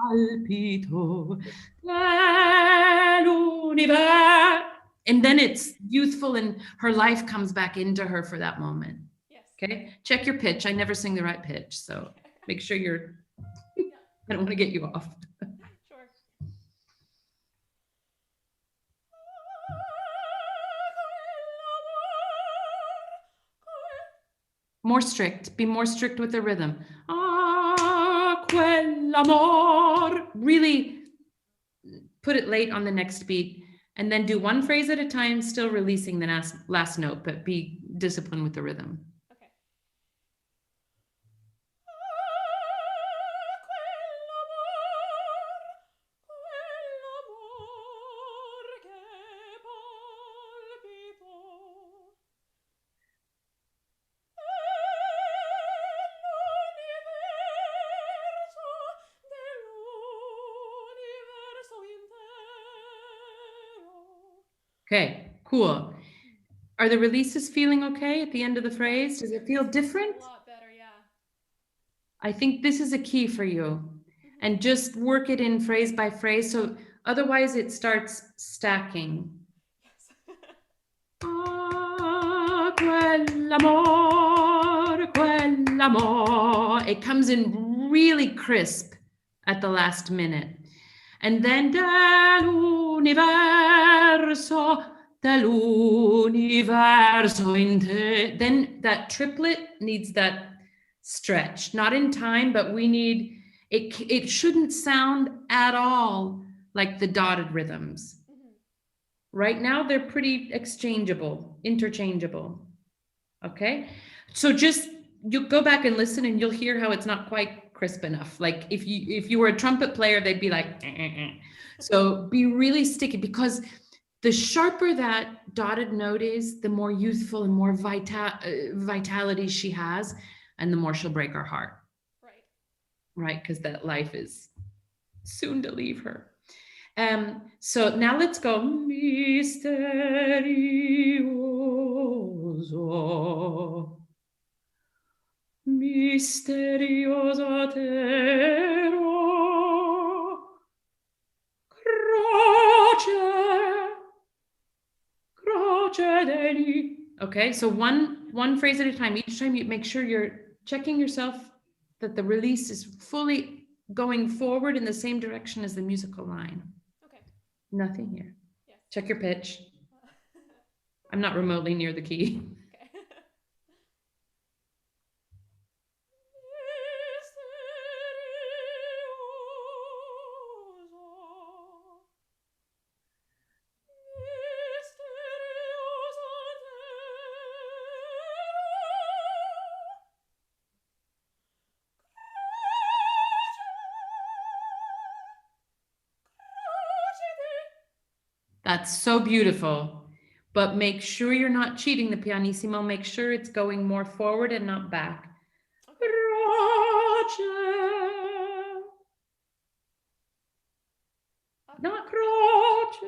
B: palpito nell'universo. And then it's youthful and her life comes back into her for that moment.
G: Yes.
B: Okay, check your pitch. I never sing the right pitch, so make sure you're, I don't want to get you off.
G: Sure.
B: More strict. Be more strict with the rhythm. Quell'amor. Really put it late on the next beat, and then do one phrase at a time, still releasing the last note, but be disciplined with the rhythm.
G: Okay.
B: Okay, cool. Are the releases feeling okay at the end of the phrase? Does it feel different?
G: A lot better, yeah.
B: I think this is a key for you. And just work it in phrase by phrase. So otherwise it starts stacking.
G: Yes.
B: Quell'amor. It comes in really crisp at the last minute. And then dell'universo in te. Then that triplet needs that stretch, not in time, but we need, it shouldn't sound at all like the dotted rhythms.
G: Mm-hmm.
B: Right now, they're pretty interchangeable. Okay, so just you go back and listen and you'll hear how it's not quite crisp enough. Like if you were a trumpet player, they'd be like, So be really sticky, because the sharper that dotted note is, the more youthful and more vitality she has, and the more she'll break our heart. Right, because that life is soon to leave her. So now let's go. Misteriosa terra, croce dei. Okay, so one phrase at a time. Each time you make sure you're checking yourself that the release is fully going forward in the same direction as the musical line.
G: Okay.
B: Nothing here.
G: Yes.
B: Check your pitch. I'm not remotely near the key.
G: Okay.
B: That's so beautiful. But make sure you're not cheating the pianissimo. Make sure it's going more forward and not back. Croce. Not croce.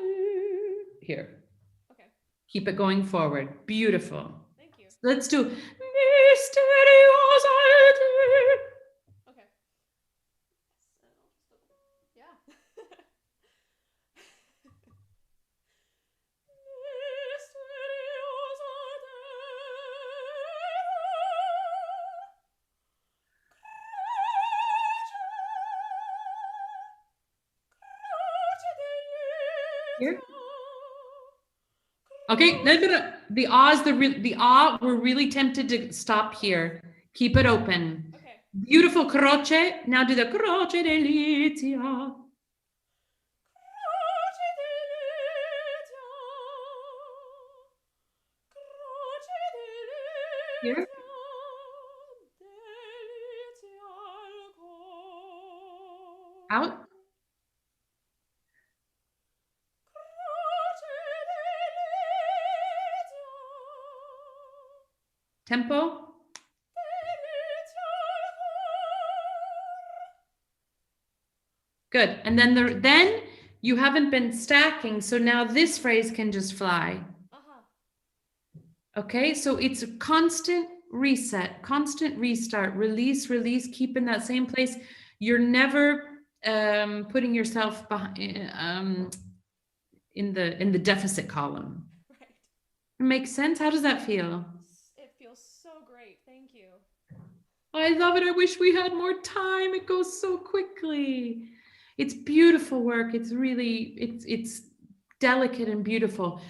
B: Here.
G: Okay.
B: Keep it going forward. Beautiful.
G: Thank you.
B: Let's do Mysteriosity.
G: Okay. Yeah.
B: Here. Okay, no. The ahs, the ah, we're really tempted to stop here. Keep it open.
G: Okay.
B: Beautiful croce. Now do the croce delizia. Here. Out. Tempo. Good. And then you haven't been stacking, so now this phrase can just fly. Okay, so it's a constant reset, constant restart, release, keep in that same place. You're never putting yourself behind, in the deficit column.
G: Right.
B: Makes sense? How does that feel?
G: It feels so great. Thank you.
B: I love it. I wish we had more time. It goes so quickly. It's beautiful work. It's really, it's delicate and beautiful.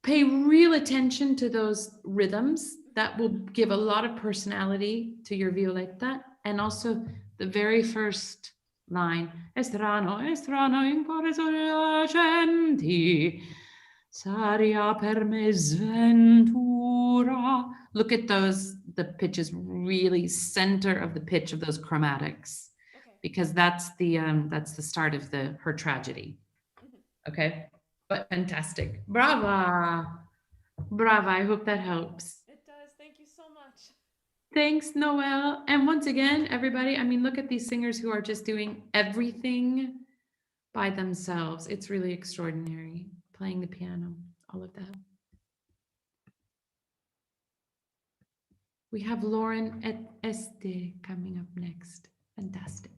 B: Pay real attention to those rhythms. That will give a lot of personality to your violetta. And also the very first line, Estrano, in cuore sorgenti, saria per me sventura. Look at those, the pitches really center of the pitch of those chromatics, because that's the start of her tragedy. Okay, but fantastic. Brava. I hope that helps.
G: It does. Thank you so much.
B: Thanks, Noelle. And once again, everybody, I mean, look at these singers who are just doing everything by themselves. It's really extraordinary. Playing the piano, all of that. We have Lauren et Este coming up next. Fantastic.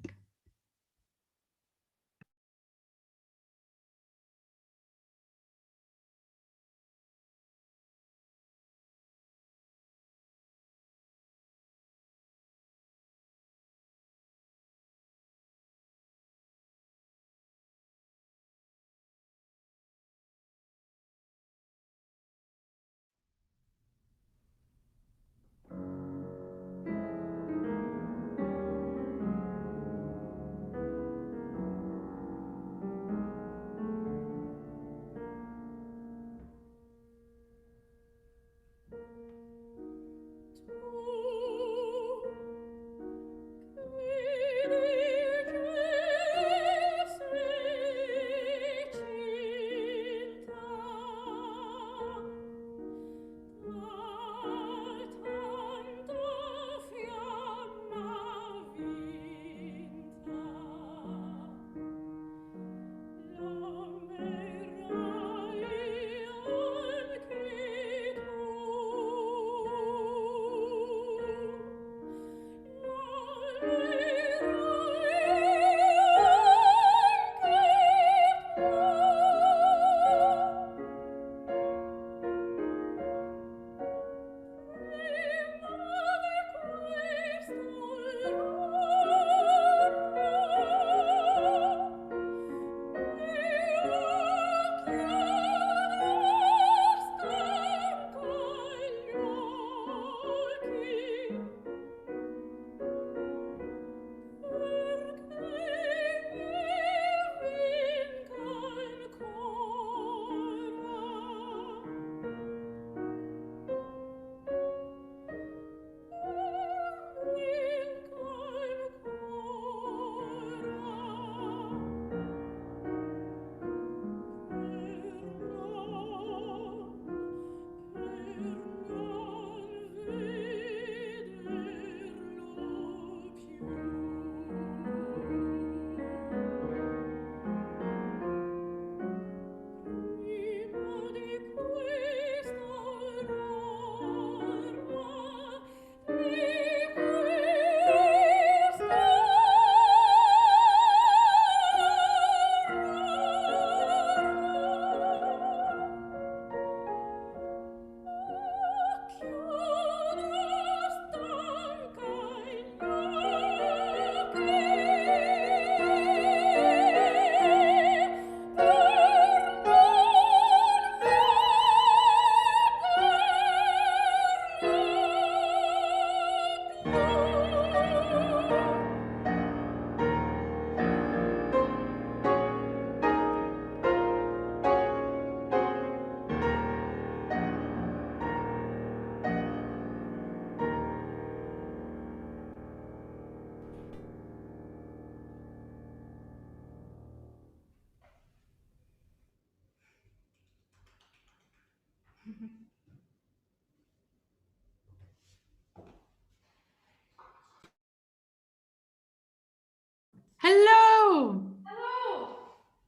B: Hello.
G: Hello!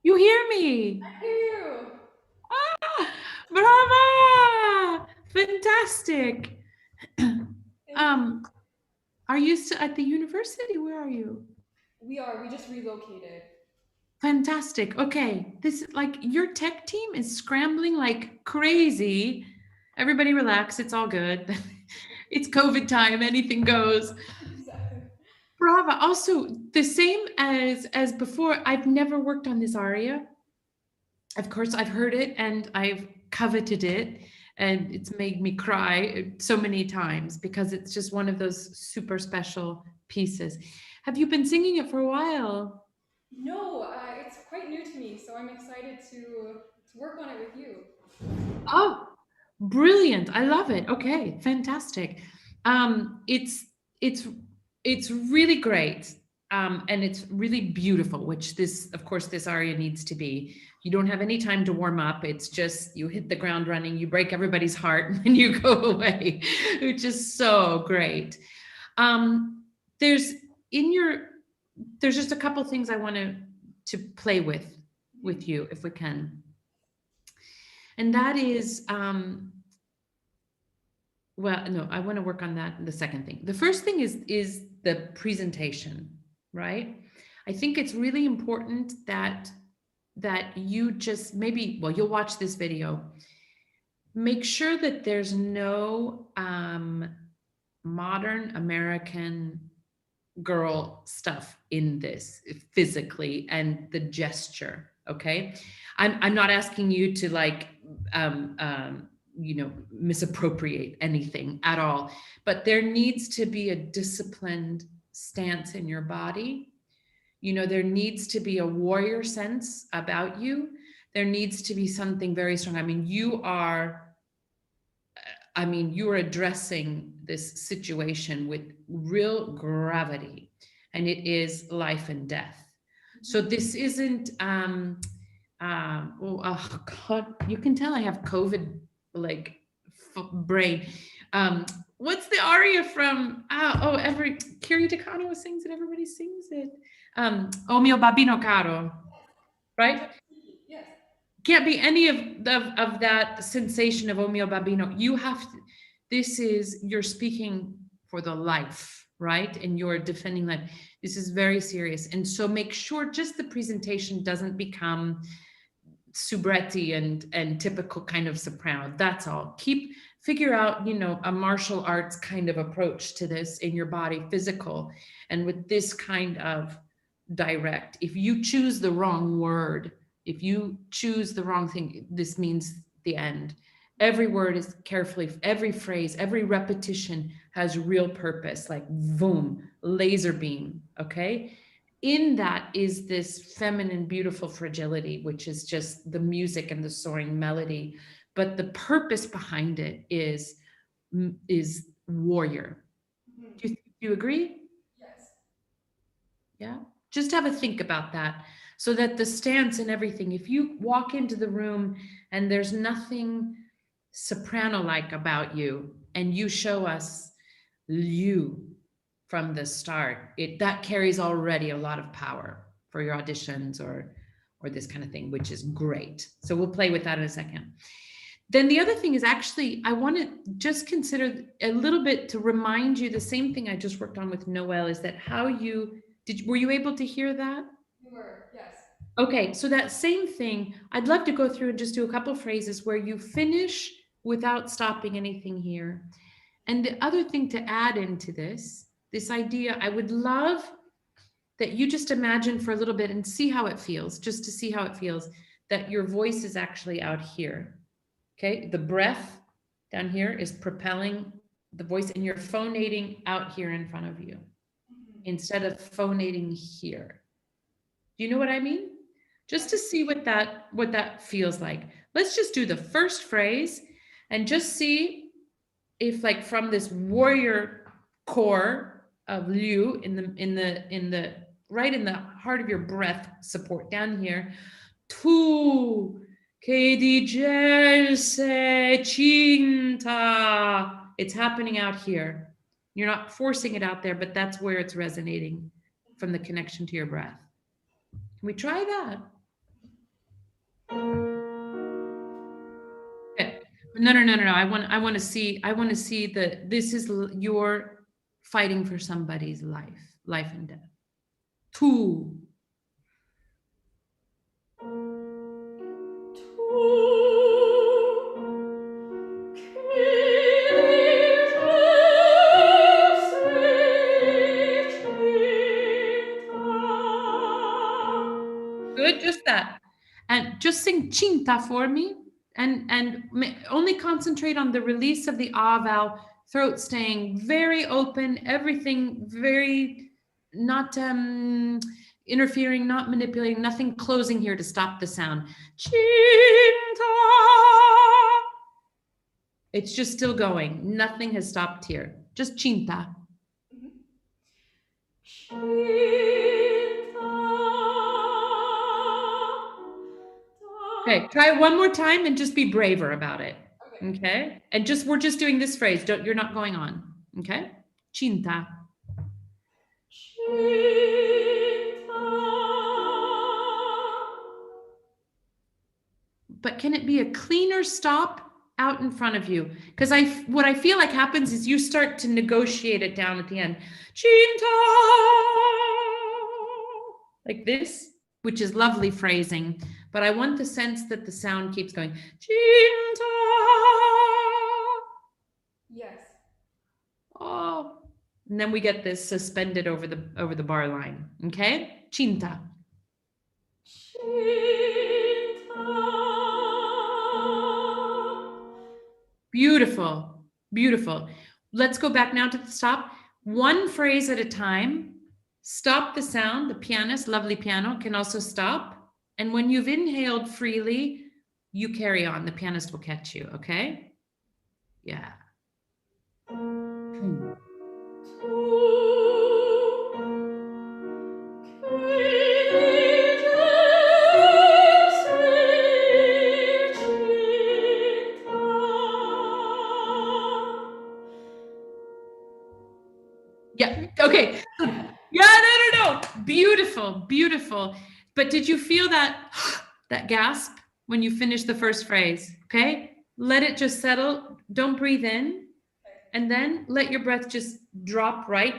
B: You hear me?
G: I hear you!
B: Brava! Fantastic.
G: Thank
B: Are you still at the university? Where are you?
G: We just relocated.
B: Fantastic. Okay. This like your tech team is scrambling like crazy. Everybody relax. It's all good. It's COVID time. Anything goes.
G: Exactly.
B: Brava. Also, the same as before, I've never worked on this aria. Of course, I've heard it and I've coveted it, and it's made me cry so many times because it's just one of those super special pieces. Have you been singing it for a while?
G: No, it's quite new to me, so I'm excited to work on it with you.
B: Oh, brilliant. I love it. Okay, fantastic. It's it's really great. And it's really beautiful, which this, of course, this aria needs to be. You don't have any time to warm up. It's just you hit the ground running, you break everybody's heart, and then you go away, which is so great. There's in your there's just a couple things I want to play with you if we can. And that is well, no, I want to work on that. The second thing. The first thing is the presentation, right? I think it's really important that you just maybe, well, you'll watch this video. Make sure that there's no modern American girl stuff in this physically and the gesture. Okay. I'm not asking you to like, misappropriate anything at all, but there needs to be a disciplined stance in your body. There needs to be a warrior sense about you. There needs to be something very strong. You are addressing this situation with real gravity, and it is life and death. So this isn't, oh God, you can tell I have COVID brain. What's the aria from? Kiri Takano sings it. Everybody sings it. O mio babino caro, right?
G: Yes.
B: Can't be any of that sensation of O mio babino. You have to, you're speaking for the life, right? And you're defending life. This is very serious. And so make sure just the presentation doesn't become subretti and typical kind of soprano. That's all. Figure out, a martial arts kind of approach to this in your body, physical, and with this kind of direct. If you choose the wrong word, if you choose the wrong thing, this means the end. Every word is carefully, every phrase, every repetition has real purpose, like boom, laser beam, okay? In that is this feminine, beautiful fragility, which is just the music and the soaring melody. But the purpose behind it is warrior. Do you agree?
G: Yes.
B: Yeah. Just have a think about that, so that the stance and everything, if you walk into the room and there's nothing soprano-like about you, and you show us you from the start, that carries already a lot of power for your auditions or this kind of thing, which is great. So we'll play with that in a second. Then the other thing is, actually, I want to just consider a little bit to remind you the same thing I just worked on with Noelle, is that were you able to hear that?
G: We were, yes.
B: Okay, so that same thing, I'd love to go through and just do a couple phrases where you finish without stopping anything here. And the other thing to add into this idea, I would love that you just imagine for a little bit and see how it feels, just to see how it feels, that your voice is actually out here. Okay, the breath down here is propelling the voice, and you're phonating out here in front of you instead of phonating here. Do you know what I mean? Just to see what that feels like. Let's just do the first phrase and just see if, like, from this warrior core of you in the right in the heart of your breath support down here, tu che digelse cinta. It's happening out here. You're not forcing it out there, but that's where it's resonating. from the connection to your breath. Can we try that? Okay. No. I want to see that this is you're fighting for somebody's life and death. Two. Good, just that. And just sing cinta for me. And only concentrate on the release of the ah vowel, throat staying very open, everything very not interfering, not manipulating, nothing closing here to stop the sound. Cinta. It's just still going. Nothing has stopped here. Just cinta. Okay, try it one more time and just be braver about it. Okay? And we're just doing this phrase. You're not going on. Okay? Cinta. But can it be a cleaner stop out in front of you? Because what I feel like happens is you start to negotiate it down at the end. Cinta. Like this, which is lovely phrasing. But I want the sense that the sound keeps going. Cinta.
G: Yes.
B: Oh. And then we get this suspended over the bar line. Okay? Cinta. Beautiful. Beautiful. Let's go back now to the stop. One phrase at a time. Stop the sound. The pianist, lovely piano, can also stop. And when you've inhaled freely, you carry on. The pianist will catch you, okay? Yeah. Yeah, okay. Yeah, no. Beautiful, beautiful. But did you feel that gasp when you finished the first phrase? Okay, let it just settle. Don't breathe in. And then let your breath just drop right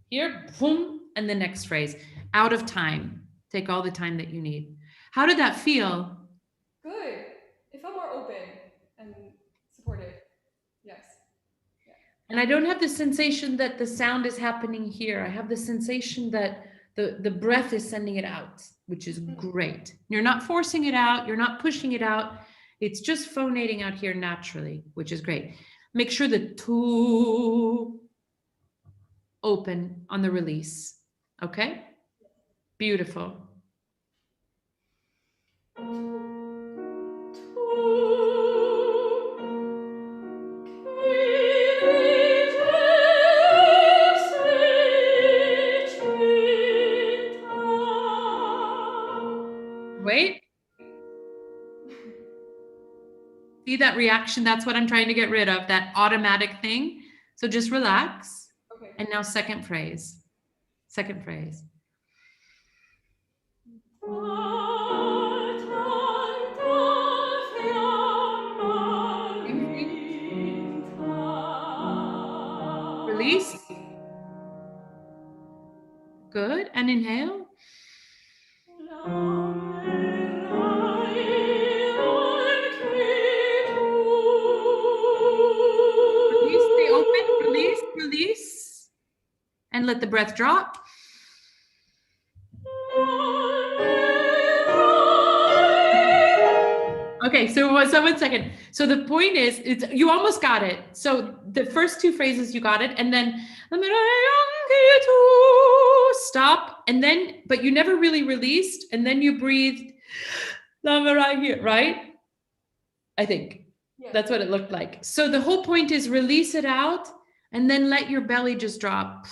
B: here, boom, and the next phrase. Out of time. Take all the time that you need. How did that feel?
G: Good. It felt more open and supportive. Yes.
B: And I don't have the sensation that the sound is happening here. I have the sensation that the breath is sending it out, which is great. You're not forcing it out. You're not pushing it out. It's just phonating out here naturally, which is great. Make sure the tu open on the release. Okay? Beautiful. Wait. See that reaction? That's what I'm trying to get rid of, that automatic thing. So just relax.
G: Okay.
B: And now second phrase. Second phrase. Release. Good. And inhale. Release, stay open, release. And let the breath drop. Okay, so 1 second. So the point is, you almost got it. So the first two phrases, you got it. And then stop. And then, but you never really released. And then you breathed, right? I think that's what it looked like. So the whole point is release it out and then let your belly just drop.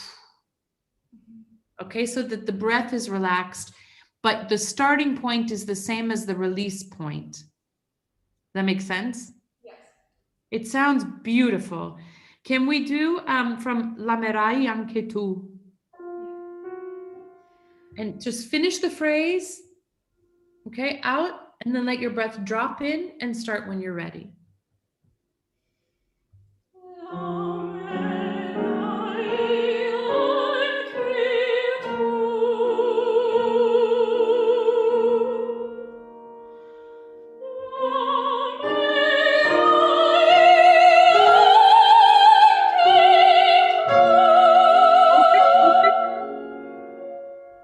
B: Okay, so that the breath is relaxed, but the starting point is the same as the release point. That makes sense?
G: Yes.
B: It sounds beautiful. Can we do from L'amerai anche tu? And just finish the phrase, okay, out, and then let your breath drop in and start when you're ready.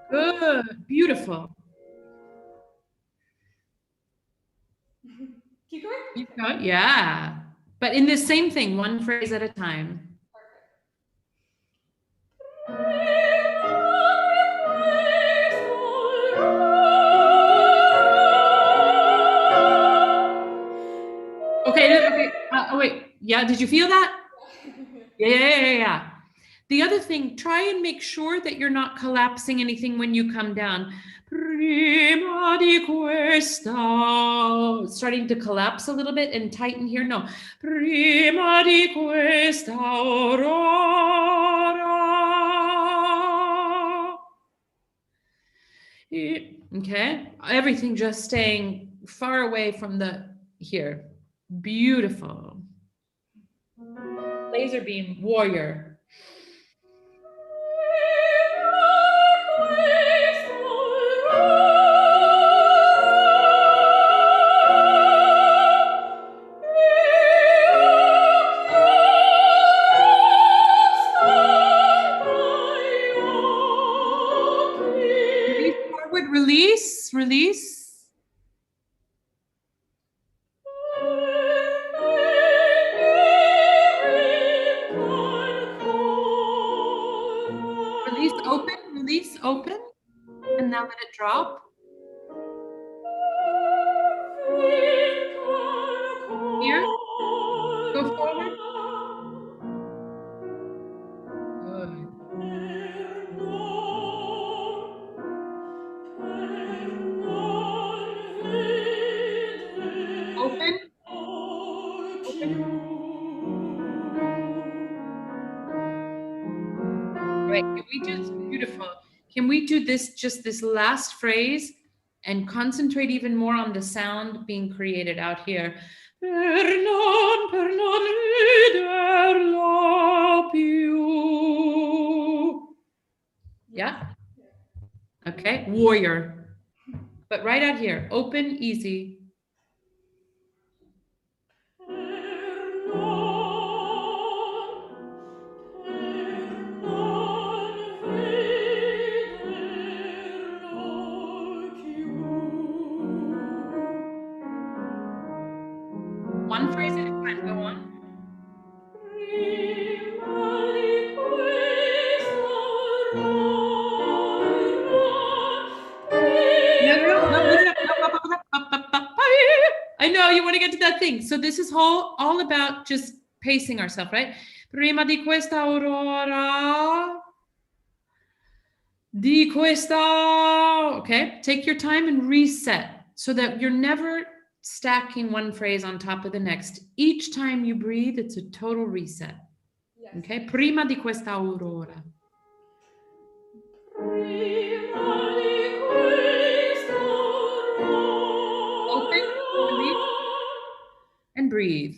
B: Good, beautiful.
G: Keep going.
B: Keep going. Yeah, but in the same thing, one phrase at a time. Okay. Oh wait. Yeah. Did you feel that? Yeah. The other thing, try and make sure that you're not collapsing anything when you come down. Prima di questa. Starting to collapse a little bit and tighten here. No. Prima di questa aurora. Okay. Everything just staying far away from the here. Beautiful. Laser beam, warrior. Release forward, release. Release open, and now let it drop. Here, go forward. Good. Open. Right, can we do beautiful? Can we do this, just this last phrase, and concentrate even more on the sound being created out here? Per non riderla più. Yeah? Okay, warrior. But right out here, open, easy. One phrase at a time, go on. I know you want to get to that thing. So this is all about just pacing ourselves, right? Prima di questa aurora. Di questa. Okay, take your time and reset so that you're never stacking one phrase on top of the next. Each time you breathe, it's a total reset.
G: Yes.
B: Okay, prima di questa aurora. Open, release, and breathe.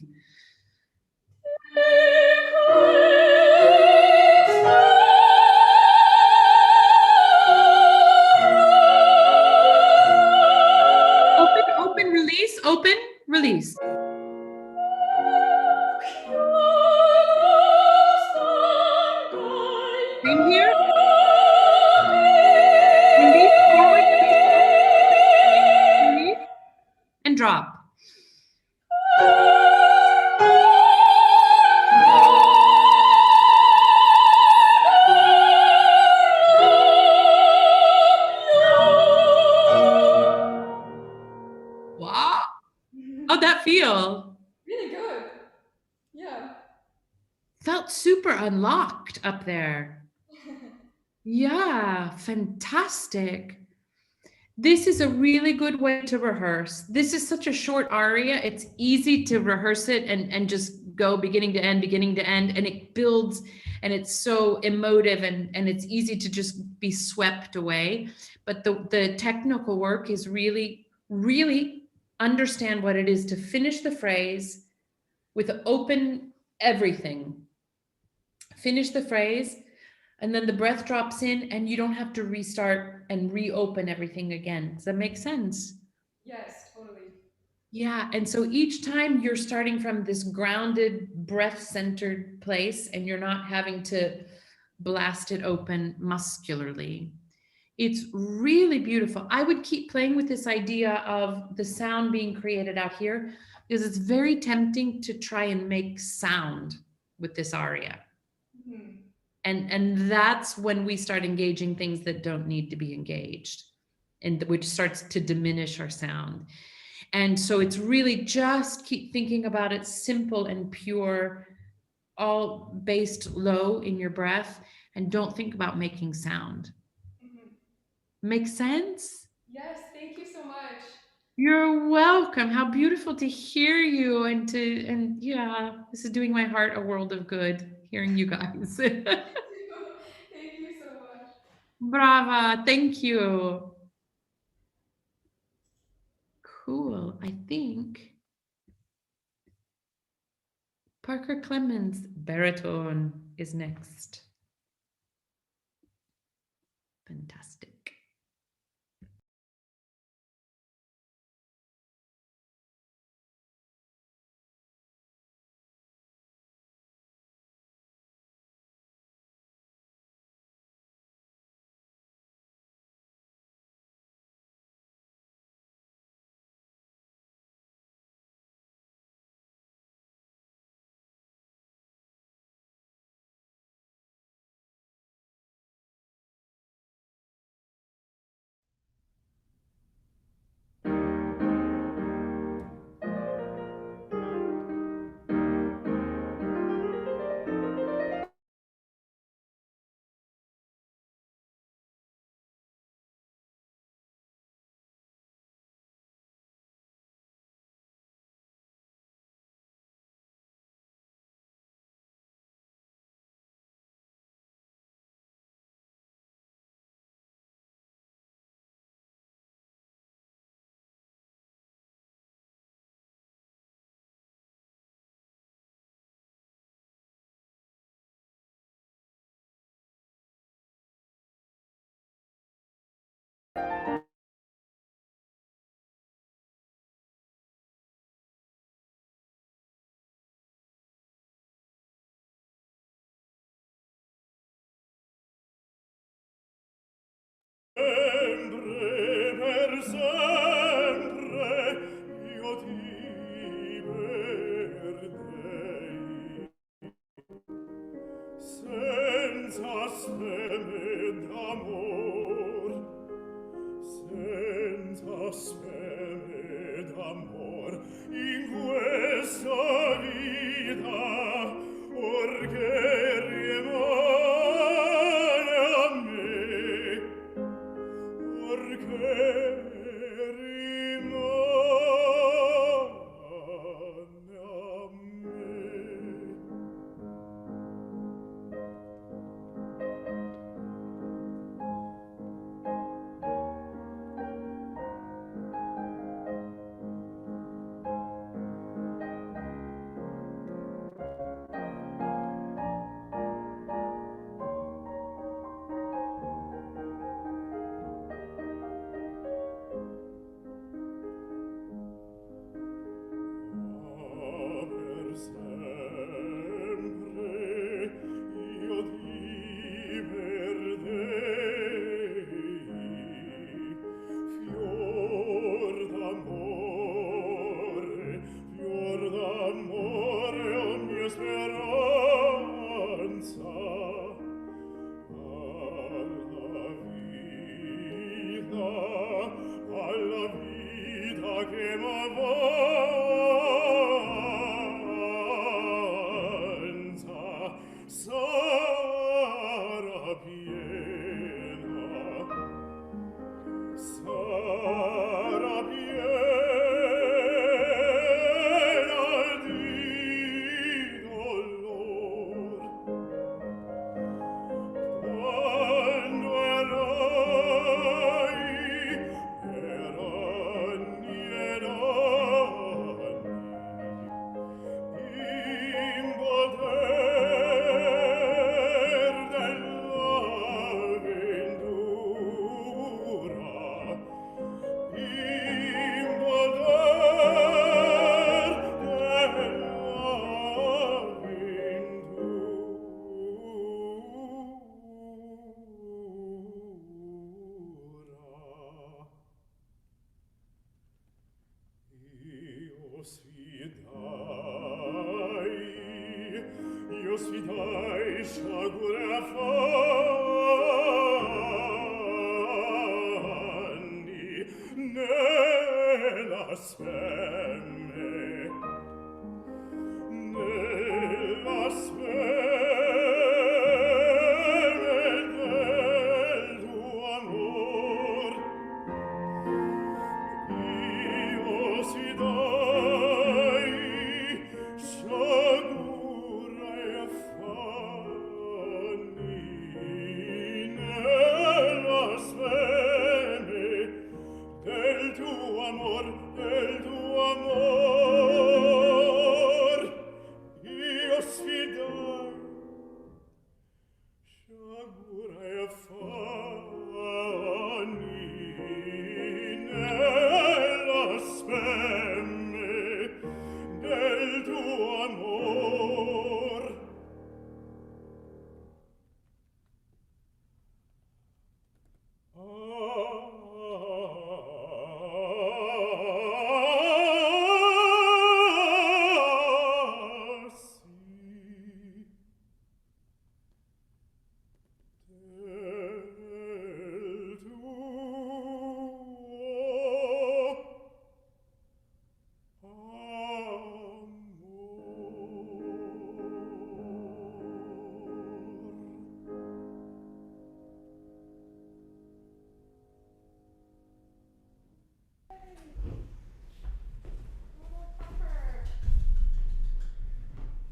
B: Open, release, open, release. Same here. Release forward, release, and drop. Wow. How'd that feel?
G: Really good. Yeah.
B: Felt super unlocked up there. Yeah, fantastic. This is a really good way to rehearse. This is such a short aria. It's easy to rehearse it and just go beginning to end, and it builds, and it's so emotive, and it's easy to just be swept away. But the technical work is really, really understand what it is to finish the phrase with open everything. Finish the phrase, and then the breath drops in, and you don't have to restart and reopen everything again. Does that make sense?
G: Yes, totally.
B: Yeah, and so each time you're starting from this grounded, breath-centered place, and you're not having to blast it open muscularly. It's really beautiful. I would keep playing with this idea of the sound being created out here, because it's very tempting to try and make sound with this aria.
G: Hmm.
B: And that's when we start engaging things that don't need to be engaged, and which starts to diminish our sound. And so it's really just keep thinking about it simple and pure, all based low in your breath, and don't think about making sound.
G: Mhm.
B: Make sense?
G: Yes, thank you so much.
B: You're welcome. How beautiful to hear you, and yeah, this is doing my heart a world of good hearing you guys.
G: Thank you so much.
B: Brava, thank you. Cool. I think Parker Clemens, baritone, is next. Fantastic.
F: Sempre per sempre io ti perdei, senza speme d'amor, senza speme d'amor in questa vita, orché rimane a me, orché rimane a me. Per sempre io ti perdei, fior d'amore, o mia speranza, alla vita che m'avanza sarà piena di nella speme, nella speme del tuo amor. Io si dai, sciagura e affanni, nella speme del tuo amor, del tuo amor. Io sfidai, sciagura e affanni, nella speme del tuo amor.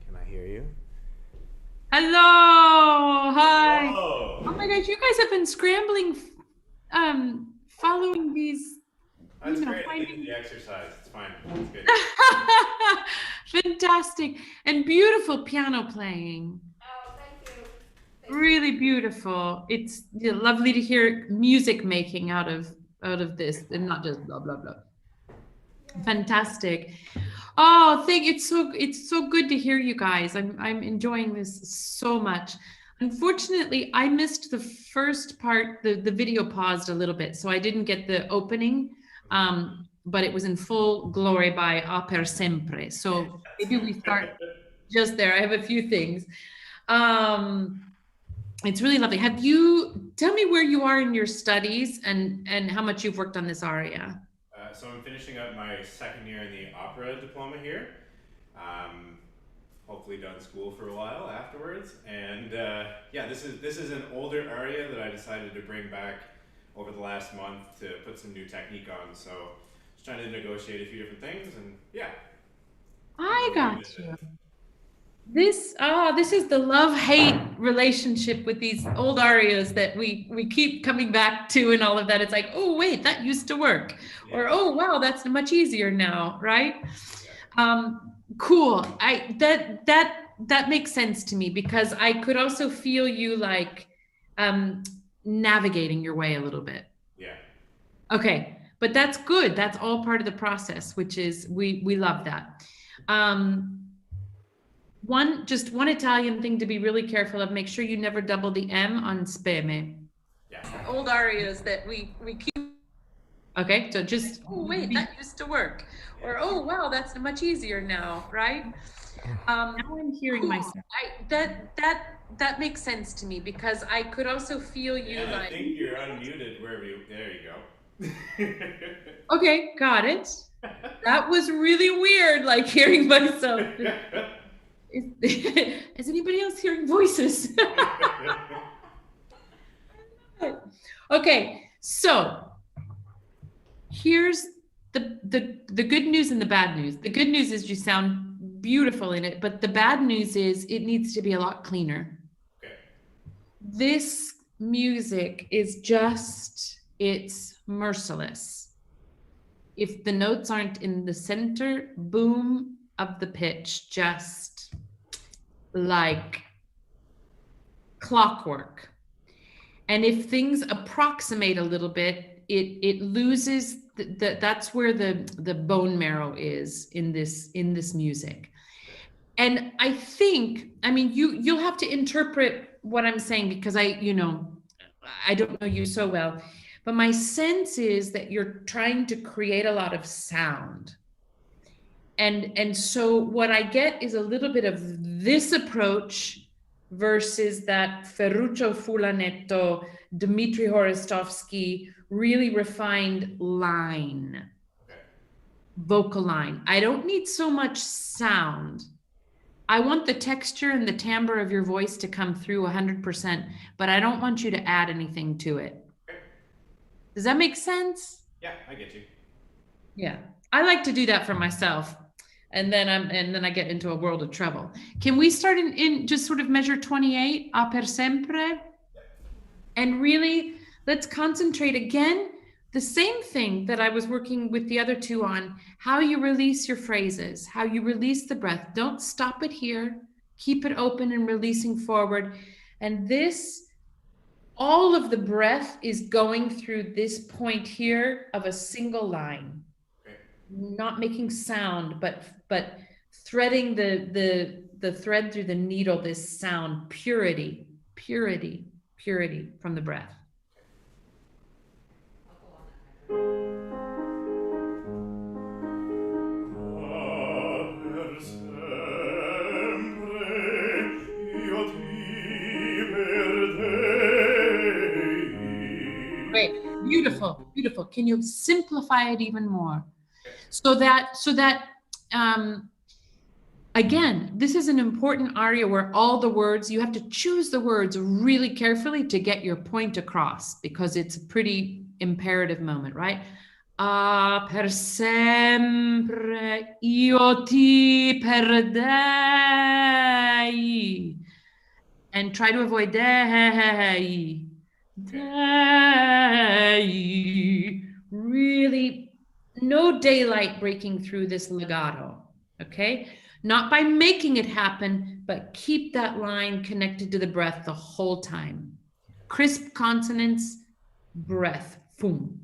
H: Can I hear you?
B: Hello. Hi.
H: Hello.
B: Oh my gosh, you guys have been scrambling, following these.
H: That's
B: you know,
H: great. I
B: finding-
H: needed the exercise. It's fine. It's good.
B: Fantastic and beautiful piano playing.
G: Oh, thank you.
B: Really beautiful. It's lovely to hear music making out of this and not just blah blah blah. Fantastic. Oh, it's so good to hear you guys. I'm enjoying this so much. Unfortunately, I missed the first part. The video paused a little bit, so I didn't get the opening. But it was in full glory by A Per Sempre. So maybe we start just there. I have a few things. It's really lovely. Tell me where you are in your studies and how much you've worked on this aria.
H: So I'm finishing up my second year in the opera diploma here. Hopefully done school for a while afterwards. And yeah, this is an older aria that I decided to bring back over the last month to put some new technique on. So just trying to negotiate a few different things, and yeah.
B: I got you. This is the love-hate relationship with these old arias that we keep coming back to and all of that. It's like, oh wait, that used to work.
H: Yeah.
B: Or oh wow, that's much easier now, right? Cool. That makes sense to me because I could also feel you like navigating your way a little bit.
H: Yeah.
B: Okay, but that's good. That's all part of the process, which is we love that. One Italian thing to be really careful of, make sure you never double the M on speme.
H: Yeah.
B: Old arias that we keep. Okay, so just, oh wait, that used to work. Or, oh wow, that's much easier now, right? Now I'm hearing myself. That makes sense to me because I could also feel you
H: And
B: like.
H: I think you're unmuted wherever there you go.
B: Okay, got it. That was really weird, like hearing myself. Is anybody else hearing voices? Okay, so here's the good news and the bad news. The good news is you sound beautiful in it, but the bad news is it needs to be a lot cleaner.
H: Okay.
B: This music is it's merciless. If the notes aren't in the center boom of the pitch, just like clockwork. And if things approximate a little bit, it loses that's where the bone marrow is in this music. And I think, I mean, you'll have to interpret what I'm saying because I don't know you so well, but my sense is that you're trying to create a lot of sound. And so what I get is a little bit of this approach versus that Ferruccio Fulanetto, Dmitri Horestovsky, really refined line,
H: Okay.
B: vocal line. I don't need so much sound. I want the texture and the timbre of your voice to come through 100%, but I don't want you to add anything to it.
H: Okay.
B: Does that make sense?
H: Yeah, I get you.
B: Yeah, I like to do that for myself, and then I get into a world of trouble. Can we start in just sort of measure 28, a per sempre, and really let's concentrate again. The same thing that I was working with the other two on, how you release your phrases, how you release the breath. Don't stop it here. Keep it open and releasing forward. And this, all of the breath is going through this point here of a single line.
H: Okay.
B: Not making sound, but threading the thread through the needle, this sound, purity, purity, purity from the breath. Great, beautiful, beautiful. Can you simplify it even more? So that again, this is an important aria where all the words, you have to choose the words really carefully to get your point across, because it's a pretty imperative moment, right? A per sempre io ti perdei. And try to avoid dei. Dei. Really, no daylight breaking through this legato, okay? Not by making it happen, but keep that line connected to the breath the whole time. Crisp consonants, breath, boom.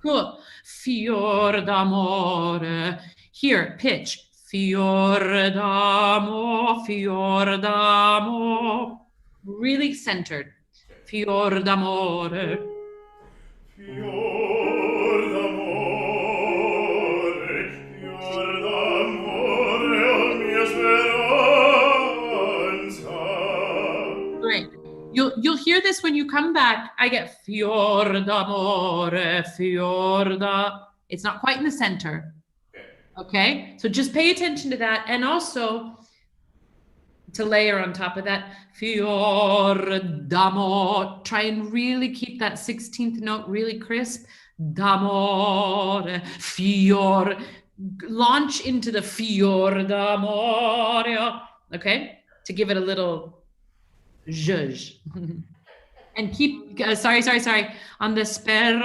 B: Cool. Fior d'amore. Here, pitch. Fior d'amore, fior d'amore. Really centered. Fior d'amore.
F: Fior d'amore, fior d'amore, oh mia speranza.
B: Great. You'll hear this when you come back. I get fior d'amore, fior da. It's not quite in the center. Okay, so just pay attention to that, and also to layer on top of that, fior d'amore. Try and really keep that 16th note really crisp. D'amore, fior. Launch into the fior d'amore. Okay, to give it a little zhuzh. And keep, sorry, on the speranza,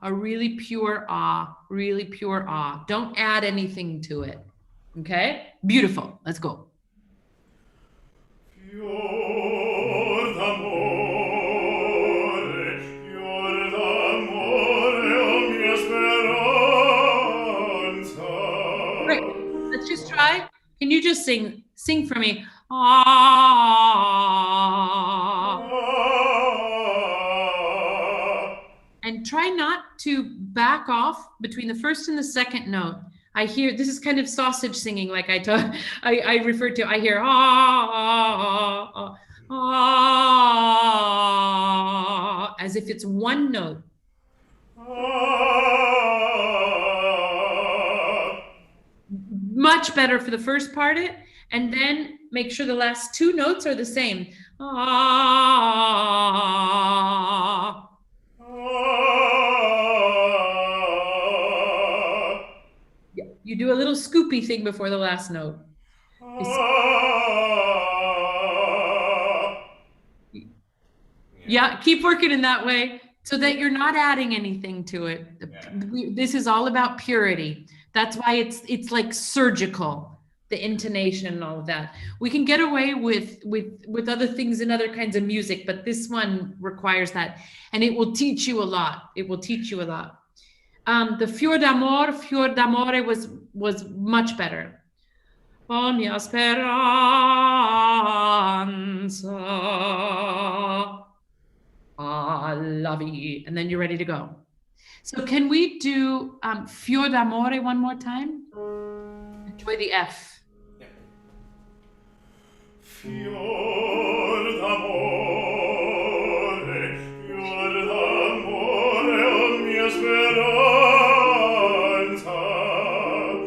B: a really pure ah, really pure ah. Don't add anything to it, okay? Beautiful, let's go.
F: Fior d'amore, oh mia speranza.
B: Great, let's just try. Can you just sing for me? Ah. And try not to back off between the first and the second note. I hear, this is kind of sausage singing, like I referred to. I hear as if it's one note. Much better for the first part of it, and then make sure the last two notes are the same. You do a little scoopy thing before the last note. Yeah, keep working in that way so that you're not adding anything to it. This is all about purity. That's why it's like surgical, the intonation and all of that. We can get away with other things and other kinds of music, but this one requires that, and it will teach you a lot. It will teach you a lot. The Fior d'amore was much better. Oh, mia speranza alla vita. And then you're ready to go. So can we do Fior d'amore one more time? Enjoy the F.
H: Yep.
F: Fior d'amore, oh mia speranza.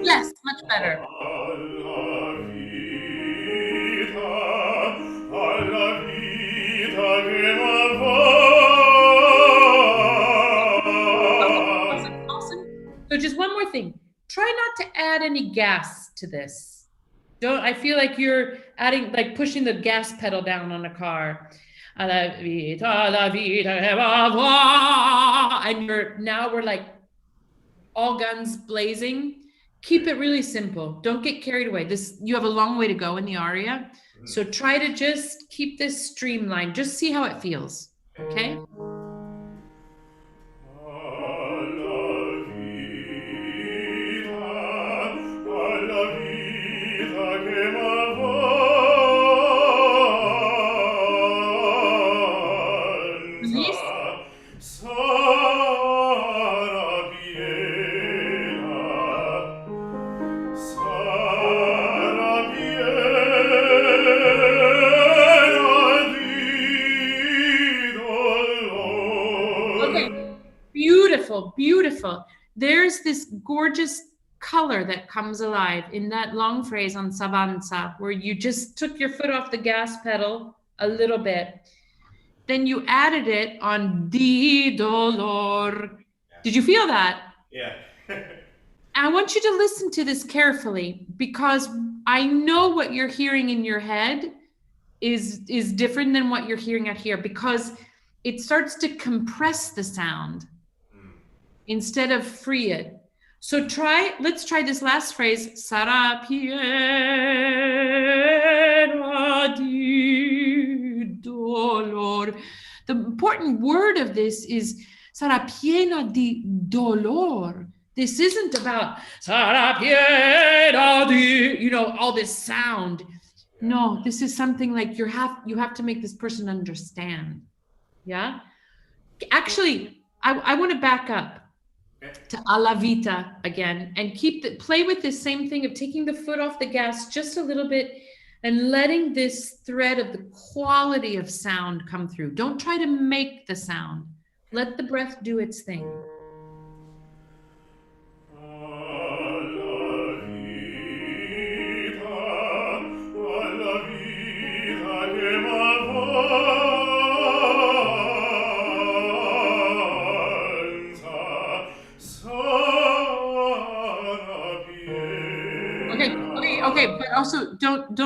B: Yes, much better.
F: Alla vita che m'avvolge.
B: Awesome, awesome. So just one more thing. Try not to add any gas to this. I feel like you're adding, like pushing the gas pedal down on a car. Alla vita che m'avvolge. And now we're like all guns blazing. Keep it really simple. Don't get carried away. You have a long way to go in the aria. So try to just keep this streamlined. Just see how it feels. Okay? Release. Beautiful, beautiful. There's this gorgeous color that comes alive in that long phrase on Savanza, where you just took your foot off the gas pedal a little bit. Then you added it on Di Dolor. Did you feel that?
H: Yeah.
B: I want you to listen to this carefully, because I know what you're hearing in your head is different than what you're hearing out here, because it starts to compress the sound instead of free it. So let's try this last phrase. Sarà piena di dolor. The important word of this is sarà piena di dolor. This isn't about sarà piena di, all this sound. No, this is something like you have to make this person understand. Yeah? Actually, I want to back up to alla vita again and play with this same thing of taking the foot off the gas just a little bit and letting this thread of the quality of sound come through. Don't try to make the sound. Let the breath do its thing. Okay, but also don't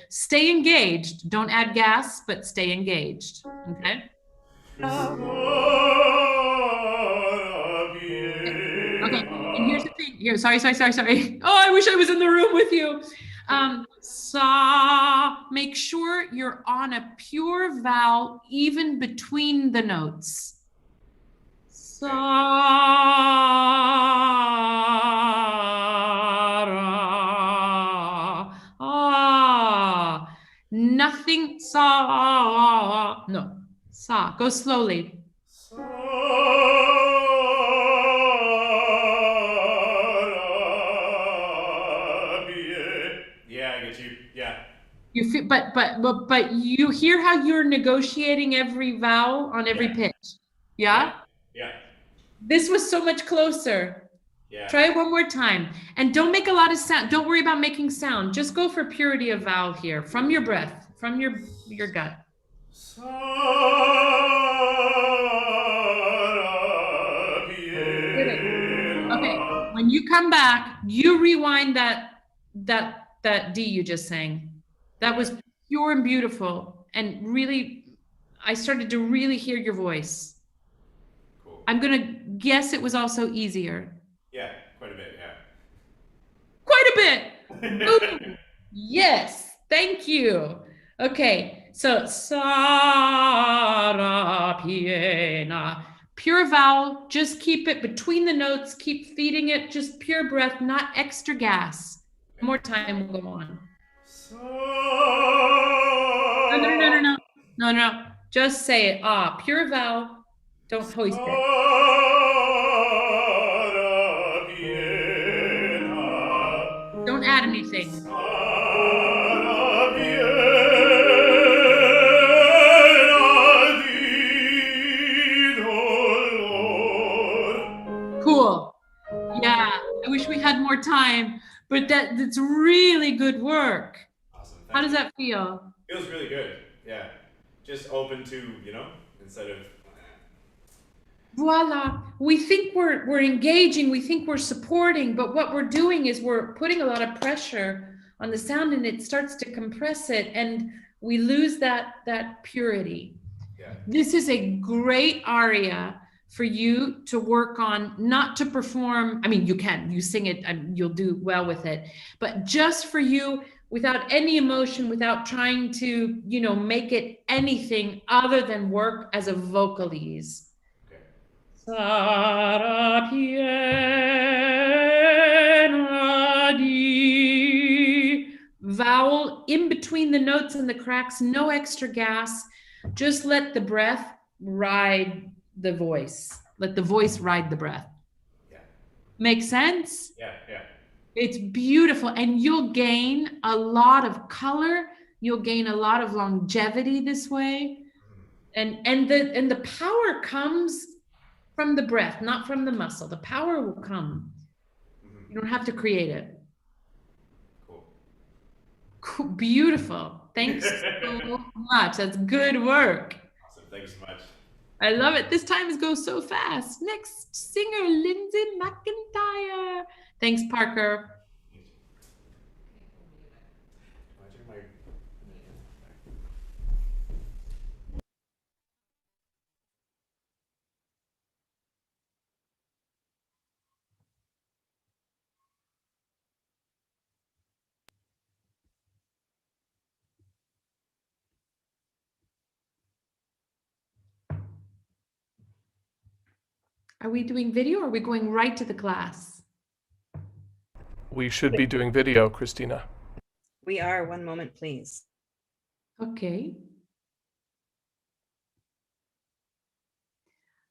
B: stay engaged. Don't add gas, but stay engaged. Okay. Okay, and here's the thing. Here, sorry. Oh, I wish I was in the room with you. Make sure you're on a pure vowel even between the notes. Nothing sa. No, sa. Go slowly.
H: Yeah, I get you. Yeah.
B: You feel, but you hear how you're negotiating every vowel on every pitch. Yeah?
H: Yeah.
B: This was so much closer.
H: Yeah.
B: Try it one more time. And don't make a lot of sound. Don't worry about making sound. Just go for purity of vowel here. From your breath. From your gut. Okay. When you come back, you rewind that D you just sang. That was pure and beautiful. And really, I started to really hear your voice.
H: Cool.
B: I'm going to guess it was also easier.
H: Yeah, quite a bit, yeah.
B: Quite a bit. Ooh, yes, thank you. Okay, So Sarah piena. Pure vowel, just keep it between the notes, keep feeding it, just pure breath, not extra gas. One more time, we'll go on. No, no, no, no, no, no, no. Just say it. Pure vowel. Don't hoist it. Don't add anything. Cool. Yeah, I wish we had more time, but that's really good work.
H: Awesome.
B: How
H: Thank
B: does
H: you.
B: that feel?
H: Feels really good. Yeah. Just open to, instead of.
B: Voila. We think we're engaging, we think we're supporting, but what we're doing is we're putting a lot of pressure on the sound and it starts to compress it and we lose that purity.
H: Yeah.
B: This is a great aria for you to work on, not to perform. I mean, you sing it and you'll do well with it, but just for you, without any emotion, without trying to, make it anything other than work as a vocalese.
H: Okay.
B: Sarà piena di. Vowel in between the notes and the cracks, no extra gas. Just let the breath ride the voice. Let the voice ride the breath.
H: Yeah.
B: Make sense?
H: Yeah. Yeah.
B: It's beautiful. And you'll gain a lot of color. You'll gain a lot of longevity this way. And the power comes from the breath, not from the muscle. The power will come. You don't have to create it. Cool. Beautiful. Thanks so much. That's good work.
H: Awesome. Thank you so much.
B: I love it. This time goes so fast. Next singer, Lindsay McIntyre. Thanks, Parker. Are we doing video or are we going right to the class?
I: We should be doing video, Christina.
C: We are. One moment, please.
B: Okay.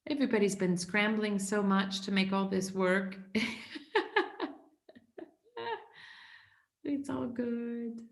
B: Everybody's been scrambling so much to make all this work. It's all good.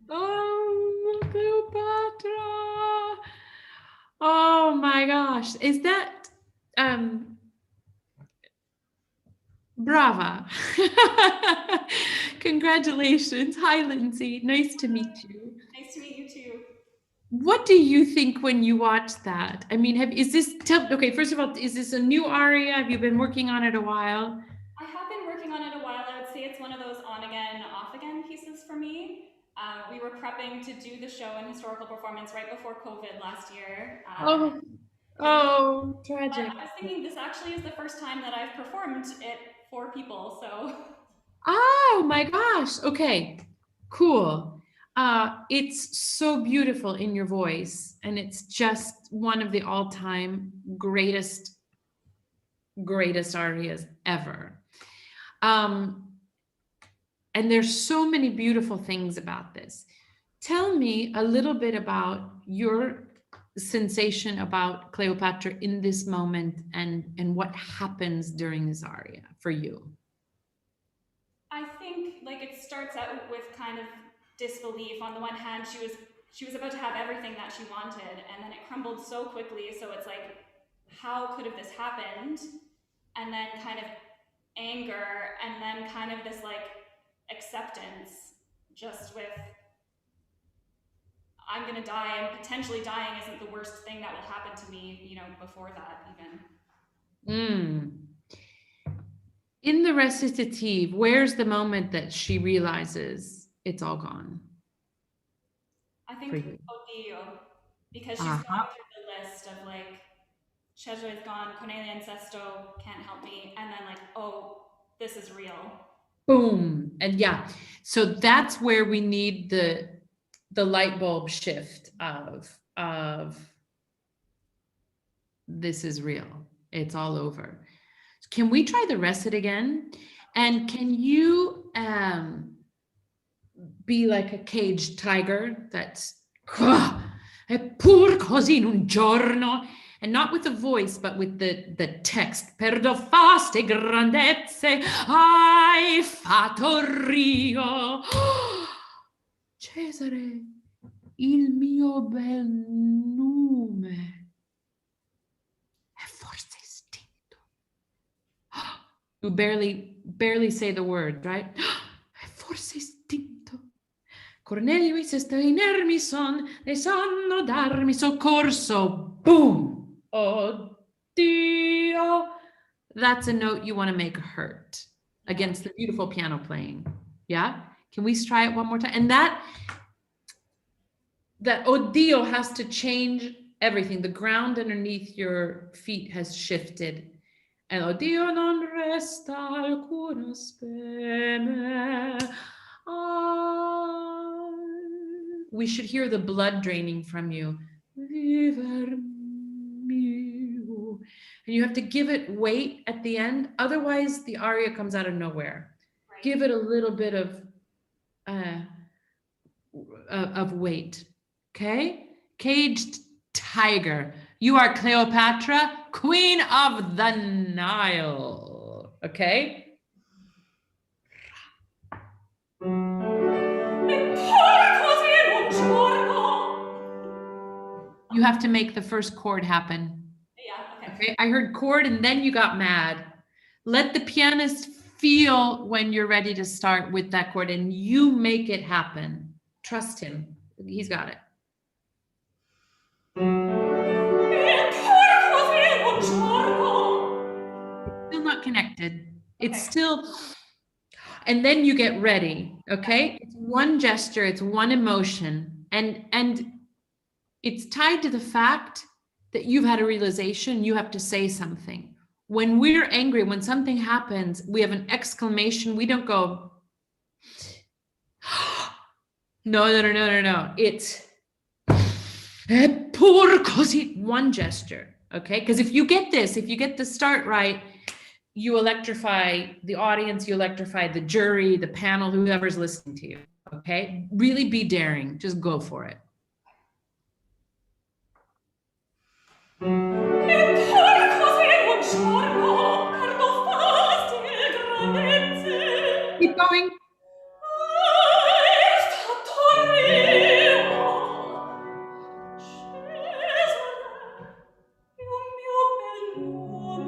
B: Oh, Cleopatra. Oh my gosh. Is that brava. Congratulations. Hi, Lindsay. Nice to meet you.
J: Nice to meet you too.
B: What do you think when you watch that? I mean, okay, first of all, is this a new aria? Have you been working on it a while?
J: I have been working on it a while. I would say it's one of those on again, off again pieces for me. We were prepping to do the show in historical performance right before COVID last year.
B: Tragic.
J: I was thinking this actually is the first time that I've performed it for people, so.
B: Oh my gosh. Okay, cool. It's so beautiful in your voice, and it's just one of the all-time greatest arias ever. And there's so many beautiful things about this. Tell me a little bit about your sensation about Cleopatra in this moment and what happens during this aria for you.
J: I think like it starts out with kind of disbelief. On the one hand, she was about to have everything that she wanted, and then it crumbled so quickly. So it's like, how could have this happened? And then kind of anger, and then kind of this like acceptance, just with I'm gonna die, and potentially dying isn't the worst thing that will happen to me, you know, before that even.
B: Mm. In the recitative, where's the moment that she realizes it's all gone?
J: I think
B: For you.
J: Oddio, because she's
B: Uh-huh.
J: going through the list of like, Cesare is gone, Cornelia and Sesto can't help me, and then like, oh, this is real.
B: Boom. And yeah, so that's where we need the light bulb shift of this is real. It's all over. Can we try the recit again? And can you be like a caged tiger that's e pur così in un giorno, and not with the voice, but with the text. Perdo faste grandezze hai fatto rio. Cesare, il mio bel nome è forse estinto. You barely say the word, right? È forse estinto. Cornelio e Sesto inermi son, ne sanno darmi soccorso. Boom! Oh, Dio. That's a note you want to make hurt against the beautiful piano playing. Yeah? Can we try it one more time? And that Dio has to change everything. The ground underneath your feet has shifted. And Dio non resta alcuna speme. We should hear the blood draining from you. Viver mio. And you have to give it weight at the end. Otherwise, the aria comes out of nowhere.
J: Right.
B: Give it a little bit of weight. Okay? Caged tiger. You are Cleopatra, Queen of the Nile. Okay? You have to make the first chord happen.
J: Yeah,
B: Okay? I heard chord and then you got mad. Let the pianist feel when you're ready to start with that chord and you make it happen. Trust him. He's got it. Still not connected. It's still, and then you get ready. Okay, it's one gesture, it's one emotion, and it's tied to the fact that you've had a realization. You have to say something. When we're angry, when something happens, we have an exclamation. We don't go, no. It's poor così, one gesture. Okay, because if you get the start right, you electrify the audience, you electrify the jury, the panel, whoever's listening to you. Okay, really be daring. Just go for it. Keep going.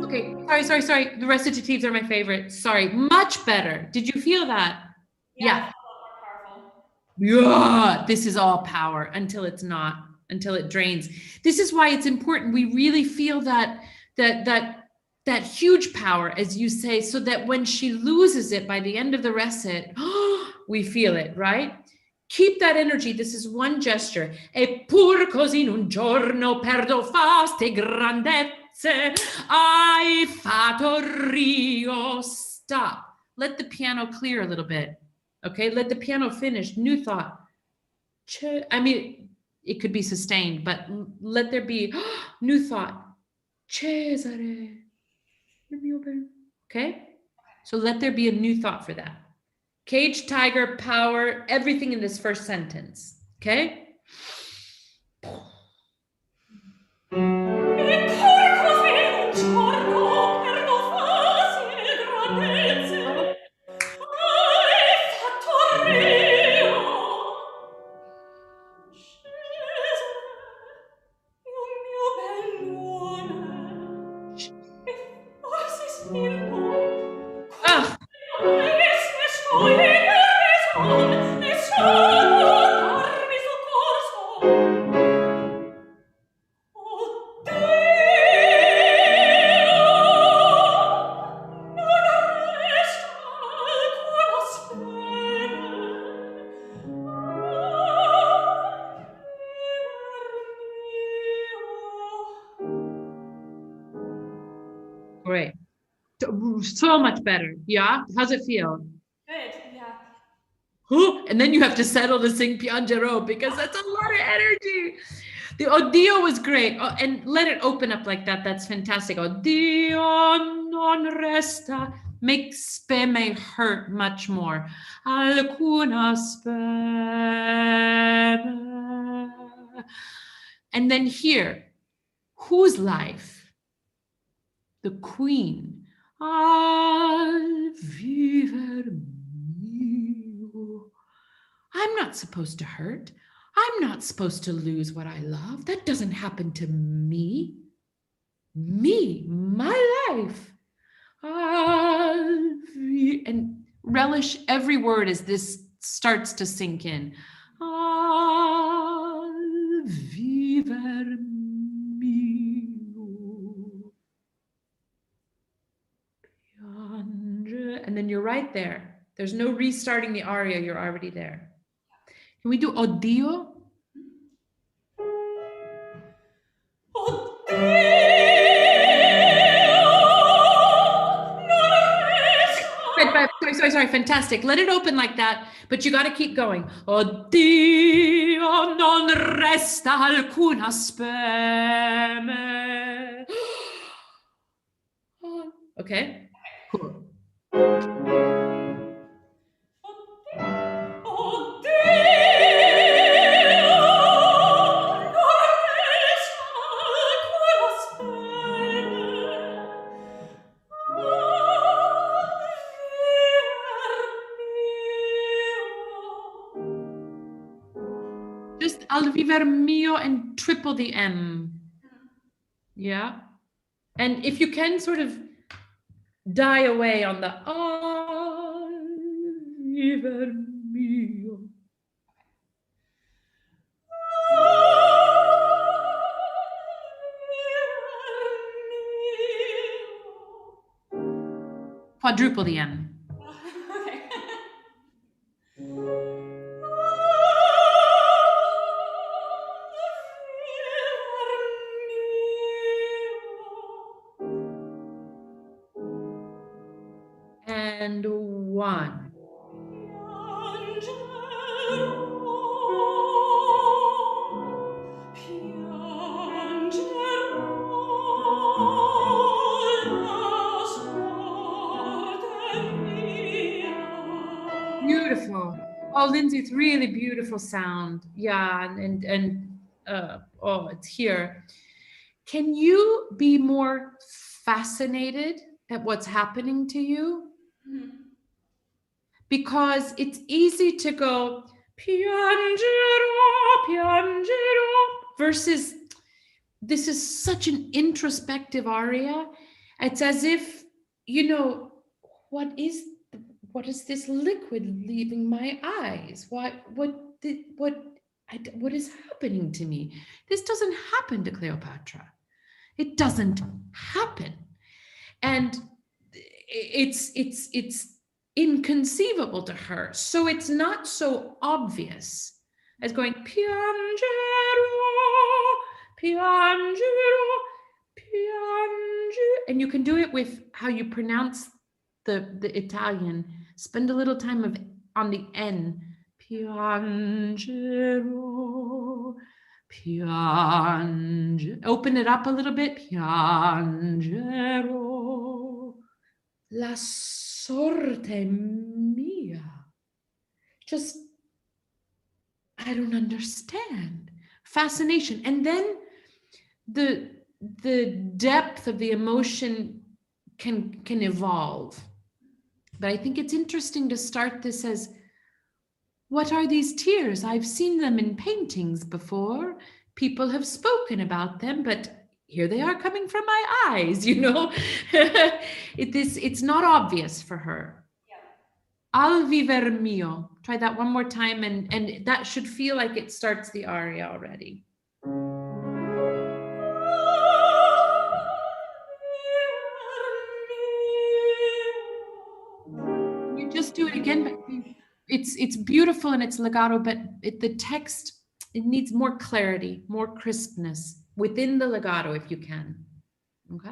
B: Okay, sorry. The recitatives are my favorite. Sorry, much better. Did you feel that? Yeah. Yeah, this is all power until it's not, until it drains. This is why it's important. We really feel that huge power, as you say, so that when she loses it by the end of the recit, we feel it, right? Keep that energy. This is one gesture. E pur così in un giorno perdo faste grandezze hai fatto rio. Stop. Let the piano clear a little bit. Okay, let the piano finish. New thought. I mean, it could be sustained, but let there be new thought. Cesare. Okay, so let there be a new thought for that. Cage, tiger, power, everything in this first sentence. Okay. Great. So much better. Yeah. How's it feel?
J: Good. Yeah.
B: And then you have to settle to sing Piangero because that's a lot of energy. The Oddio was great. Oh, and let it open up like that. That's fantastic. Oddio non resta. Make speme hurt much more. Alcuna speme. And then here, whose life? The queen. Al viver mio. I'm not supposed to hurt. I'm not supposed to lose what I love. That doesn't happen to me. Me, my life. And relish every word as this starts to sink in. Al viver mio. And then you're right there. There's no restarting the aria. You're already there. Can we do Oddio? Sorry, fantastic. Let it open like that, but you got to keep going. Oddio non resta alcuna speme. Okay, cool. Just al viver mio and triple the M. Yeah. And if you can sort of die away on the al viver mio. Quadruple the M. And one. Beautiful. Oh, Lindsay, it's really beautiful sound. Yeah, oh, it's here. Can you be more fascinated at what's happening to you?
J: Mm-hmm.
B: Because it's easy to go piangero, piangero, versus this is such an introspective aria. It's as if, you know, what is this liquid leaving my eyes? What is happening to me? This doesn't happen to Cleopatra. It doesn't happen. And it's inconceivable to her. So it's not so obvious as going piangero, piangero, piangero. And you can do it with how you pronounce the Italian. Spend a little time on the N. Piangero, piangero. Open it up a little bit. Piangero. La sorte mia. Just, I don't understand. Fascination. And then the depth of the emotion can evolve. But I think it's interesting to start this as, what are these tears? I've seen them in paintings before. People have spoken about them, but here they are coming from my eyes, you know? It's not obvious for her.
J: Yeah.
B: Al viver mio. Try that one more time, and that should feel like it starts the aria already. You just do it again, but it's beautiful and it's legato, but the text, it needs more clarity, more crispness within the legato if you can. Okay.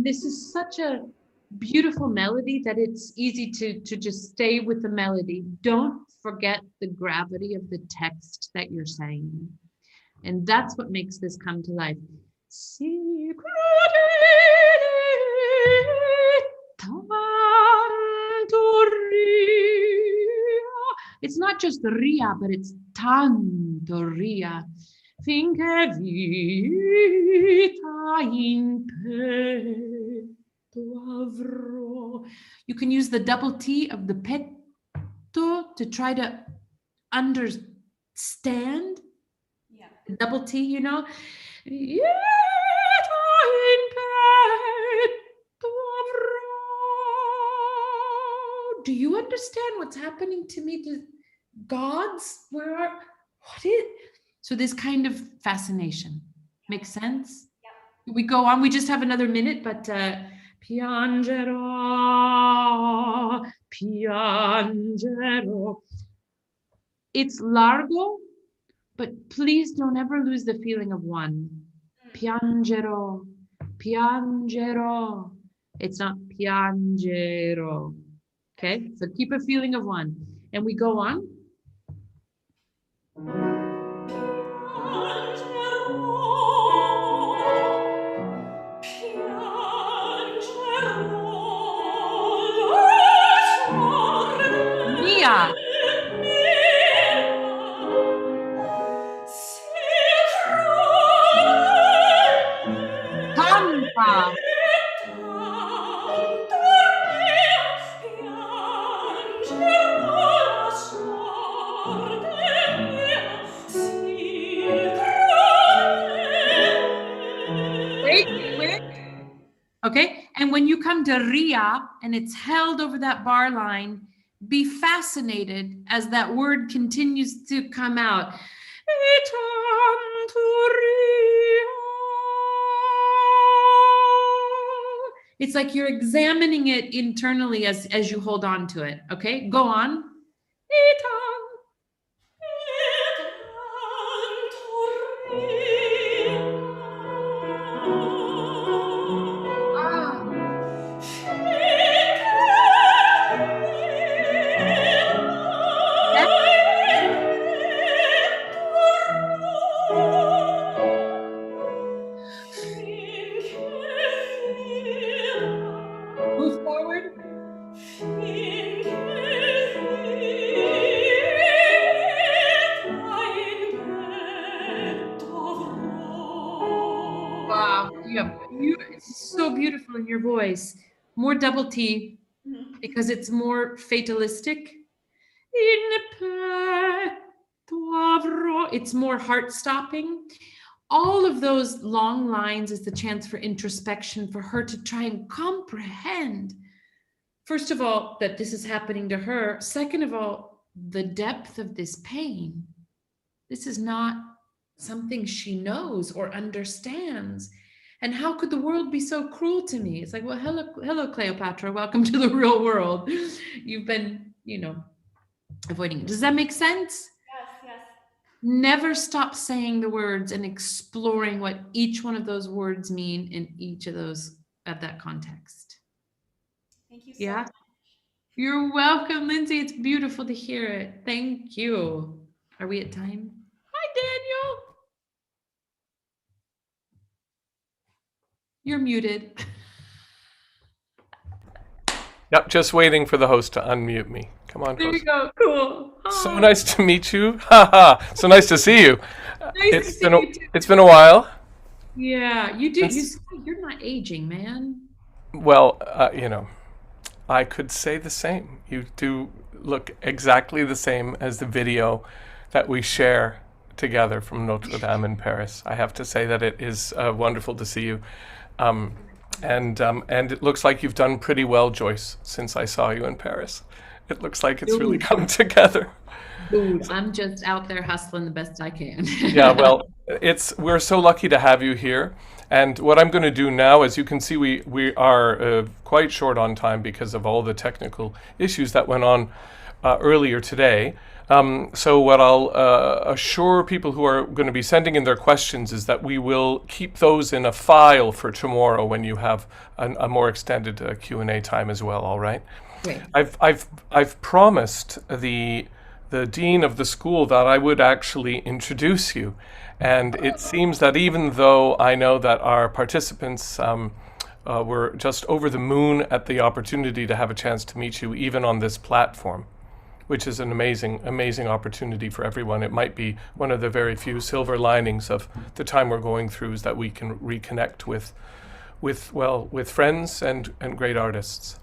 B: this is such a beautiful melody that it's easy to just stay with the melody. Don't forget the gravity of the text that you're saying. And that's what makes this come to life. It's not just ria, but it's tanto ria. Finché vita in petto avrò. You can use the double T of the petto to try to understand.
J: Yeah.
B: The double T, you know? Do you understand what's happening to me? The gods? What is? So this kind of fascination makes sense?
J: Yeah.
B: We go on. We just have another minute, but piangerò, piangerò. It's largo, but please don't ever lose the feeling of one. Piangerò, piangerò. It's not piangerò. Okay, so keep a feeling of one. And we go on. Mia. Canta. Wait. Okay, and when you come to ria and it's held over that bar line, be fascinated as that word continues to come out. It's like you're examining it internally as you hold on to it. Okay, go on. Move forward. Wow, it's so beautiful in your voice. More double T because it's more fatalistic. It's more heart-stopping. All of those long lines is the chance for introspection, for her to try and comprehend, first of all, that this is happening to her. Second of all, the depth of this pain. This is not something she knows or understands. And how could the world be so cruel to me? It's like, well, hello, Cleopatra. Welcome to the real world. You've been, avoiding it. Does that make sense?
J: Yes.
B: Never stop saying the words and exploring what each one of those words mean in each of those at that context.
J: Thank you so much.
B: You're welcome, Lindsay. It's beautiful to hear it. Thank you. Are we at time? Hi, Daniel. You're muted.
I: Yep, just waiting for the host to unmute me. Come on,
B: There
I: host.
B: you go. Cool.
I: So
B: Hi.
I: nice to meet you. Haha. So nice to see you.
B: Nice to see you too.
I: It's been a while.
B: Yeah, you do. You're not aging, man.
I: Well, I could say the same. You do look exactly the same as the video that we share together from Notre Dame in Paris. I have to say that it is wonderful to see you. And it looks like you've done pretty well, Joyce, since I saw you in Paris. It looks like it's really come together.
B: Dude, I'm just out there hustling the best I can.
I: Yeah, well, we're so lucky to have you here. And what I'm going to do now, as you can see, we are quite short on time because of all the technical issues that went on earlier today. So what I'll assure people who are going to be sending in their questions is that we will keep those in a file for tomorrow when you have a more extended Q&A time as well. All right.
B: Great.
I: I've promised the dean of the school that I would actually introduce you, and it seems that even though I know that our participants were just over the moon at the opportunity to have a chance to meet you, even on this platform, which is an amazing opportunity for everyone. It might be one of the very few silver linings of the time we're going through, is that we can reconnect with friends and great artists.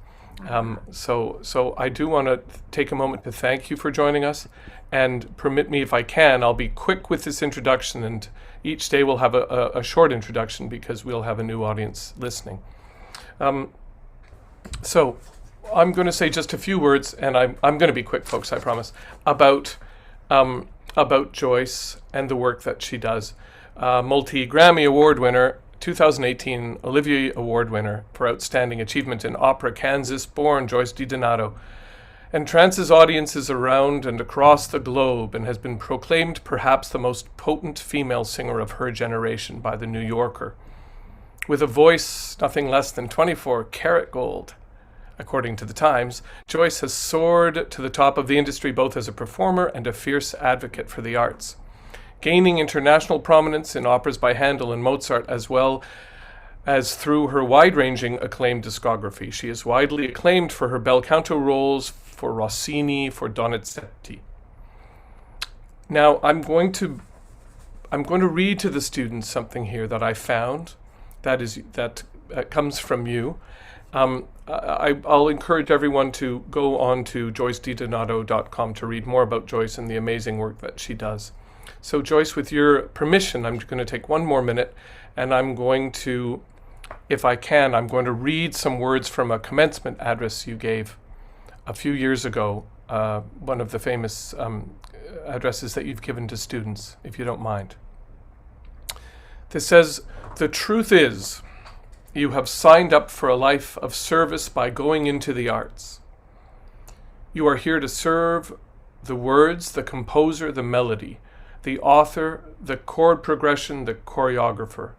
I: So I do want to take a moment to thank you for joining us, and permit me, if I can, I'll be quick with this introduction, and each day we'll have a short introduction because we'll have a new audience listening. So I'm going to say just a few words, and I'm going to be quick, folks, I promise, about Joyce and the work that she does. Multi-Grammy Award winner, 2018 Olivier Award winner for Outstanding Achievement in Opera, Kansas-born Joyce DiDonato, entrances audiences around and across the globe, and has been proclaimed perhaps the most potent female singer of her generation by The New Yorker. With a voice nothing less than 24 karat gold, according to the Times, Joyce has soared to the top of the industry both as a performer and a fierce advocate for the arts, gaining international prominence in operas by Handel and Mozart, as well as through her wide-ranging acclaimed discography. She is widely acclaimed for her bel canto roles for Rossini, for Donizetti. Now, I'm going to read to the students something here that I found that comes from you. I'll encourage everyone to go on to joycedidonato.com to read more about Joyce and the amazing work that she does. So Joyce, with your permission, I'm going to take one more minute, and I'm going to, if I can, I'm going to read some words from a commencement address you gave a few years ago, one of the famous addresses that you've given to students, if you don't mind. This says, "The truth is, you have signed up for a life of service by going into the arts. You are here to serve the words, the composer, the melody, the author, the chord progression, the choreographer.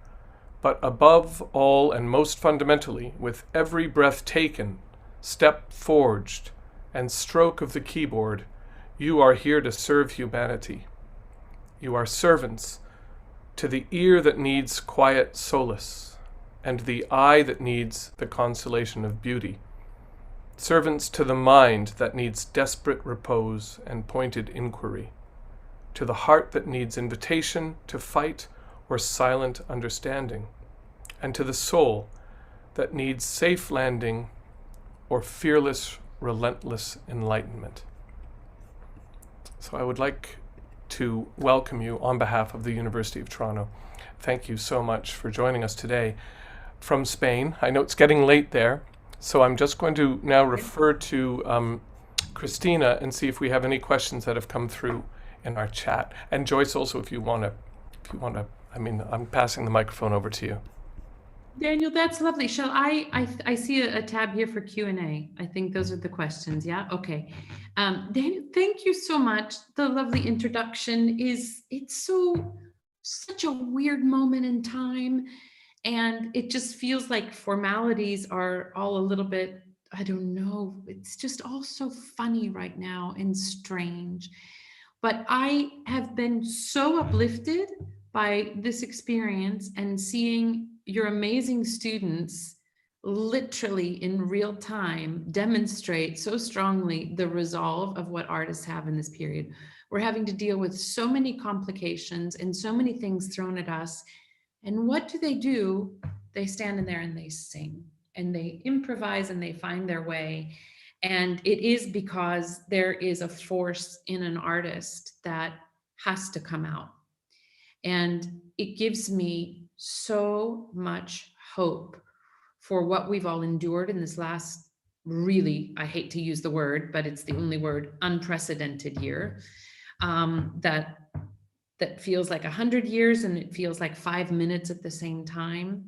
I: But above all and most fundamentally, with every breath taken, step forged, and stroke of the keyboard, you are here to serve humanity. You are servants to the ear that needs quiet solace, and the eye that needs the consolation of beauty. Servants to the mind that needs desperate repose and pointed inquiry, to the heart that needs invitation to fight or silent understanding, and to the soul that needs safe landing or fearless, relentless enlightenment." So I would like to welcome you on behalf of the University of Toronto. Thank you so much for joining us today from Spain. I know it's getting late there, so I'm just going to now refer to Christina and see if we have any questions that have come through in our chat. And Joyce, also, if you want to, I'm passing the microphone over to you.
B: Daniel, that's lovely. Shall I see a tab here for Q&A. I think those are the questions. Yeah. Okay. Daniel, thank you so much. The lovely introduction it's such a weird moment in time. And it just feels like formalities are all a little bit, I don't know. It's just all so funny right now and strange. But I have been so uplifted by this experience and seeing your amazing students literally in real time demonstrate so strongly the resolve of what artists have in this period. We're having to deal with so many complications and so many things thrown at us. And what do? They stand in there and they sing and they improvise and they find their way. And it is because there is a force in an artist that has to come out. And it gives me so much hope for what we've all endured in this last, really, I hate to use the word, but it's the only word, unprecedented year, that feels like 100 years and it feels like 5 minutes at the same time.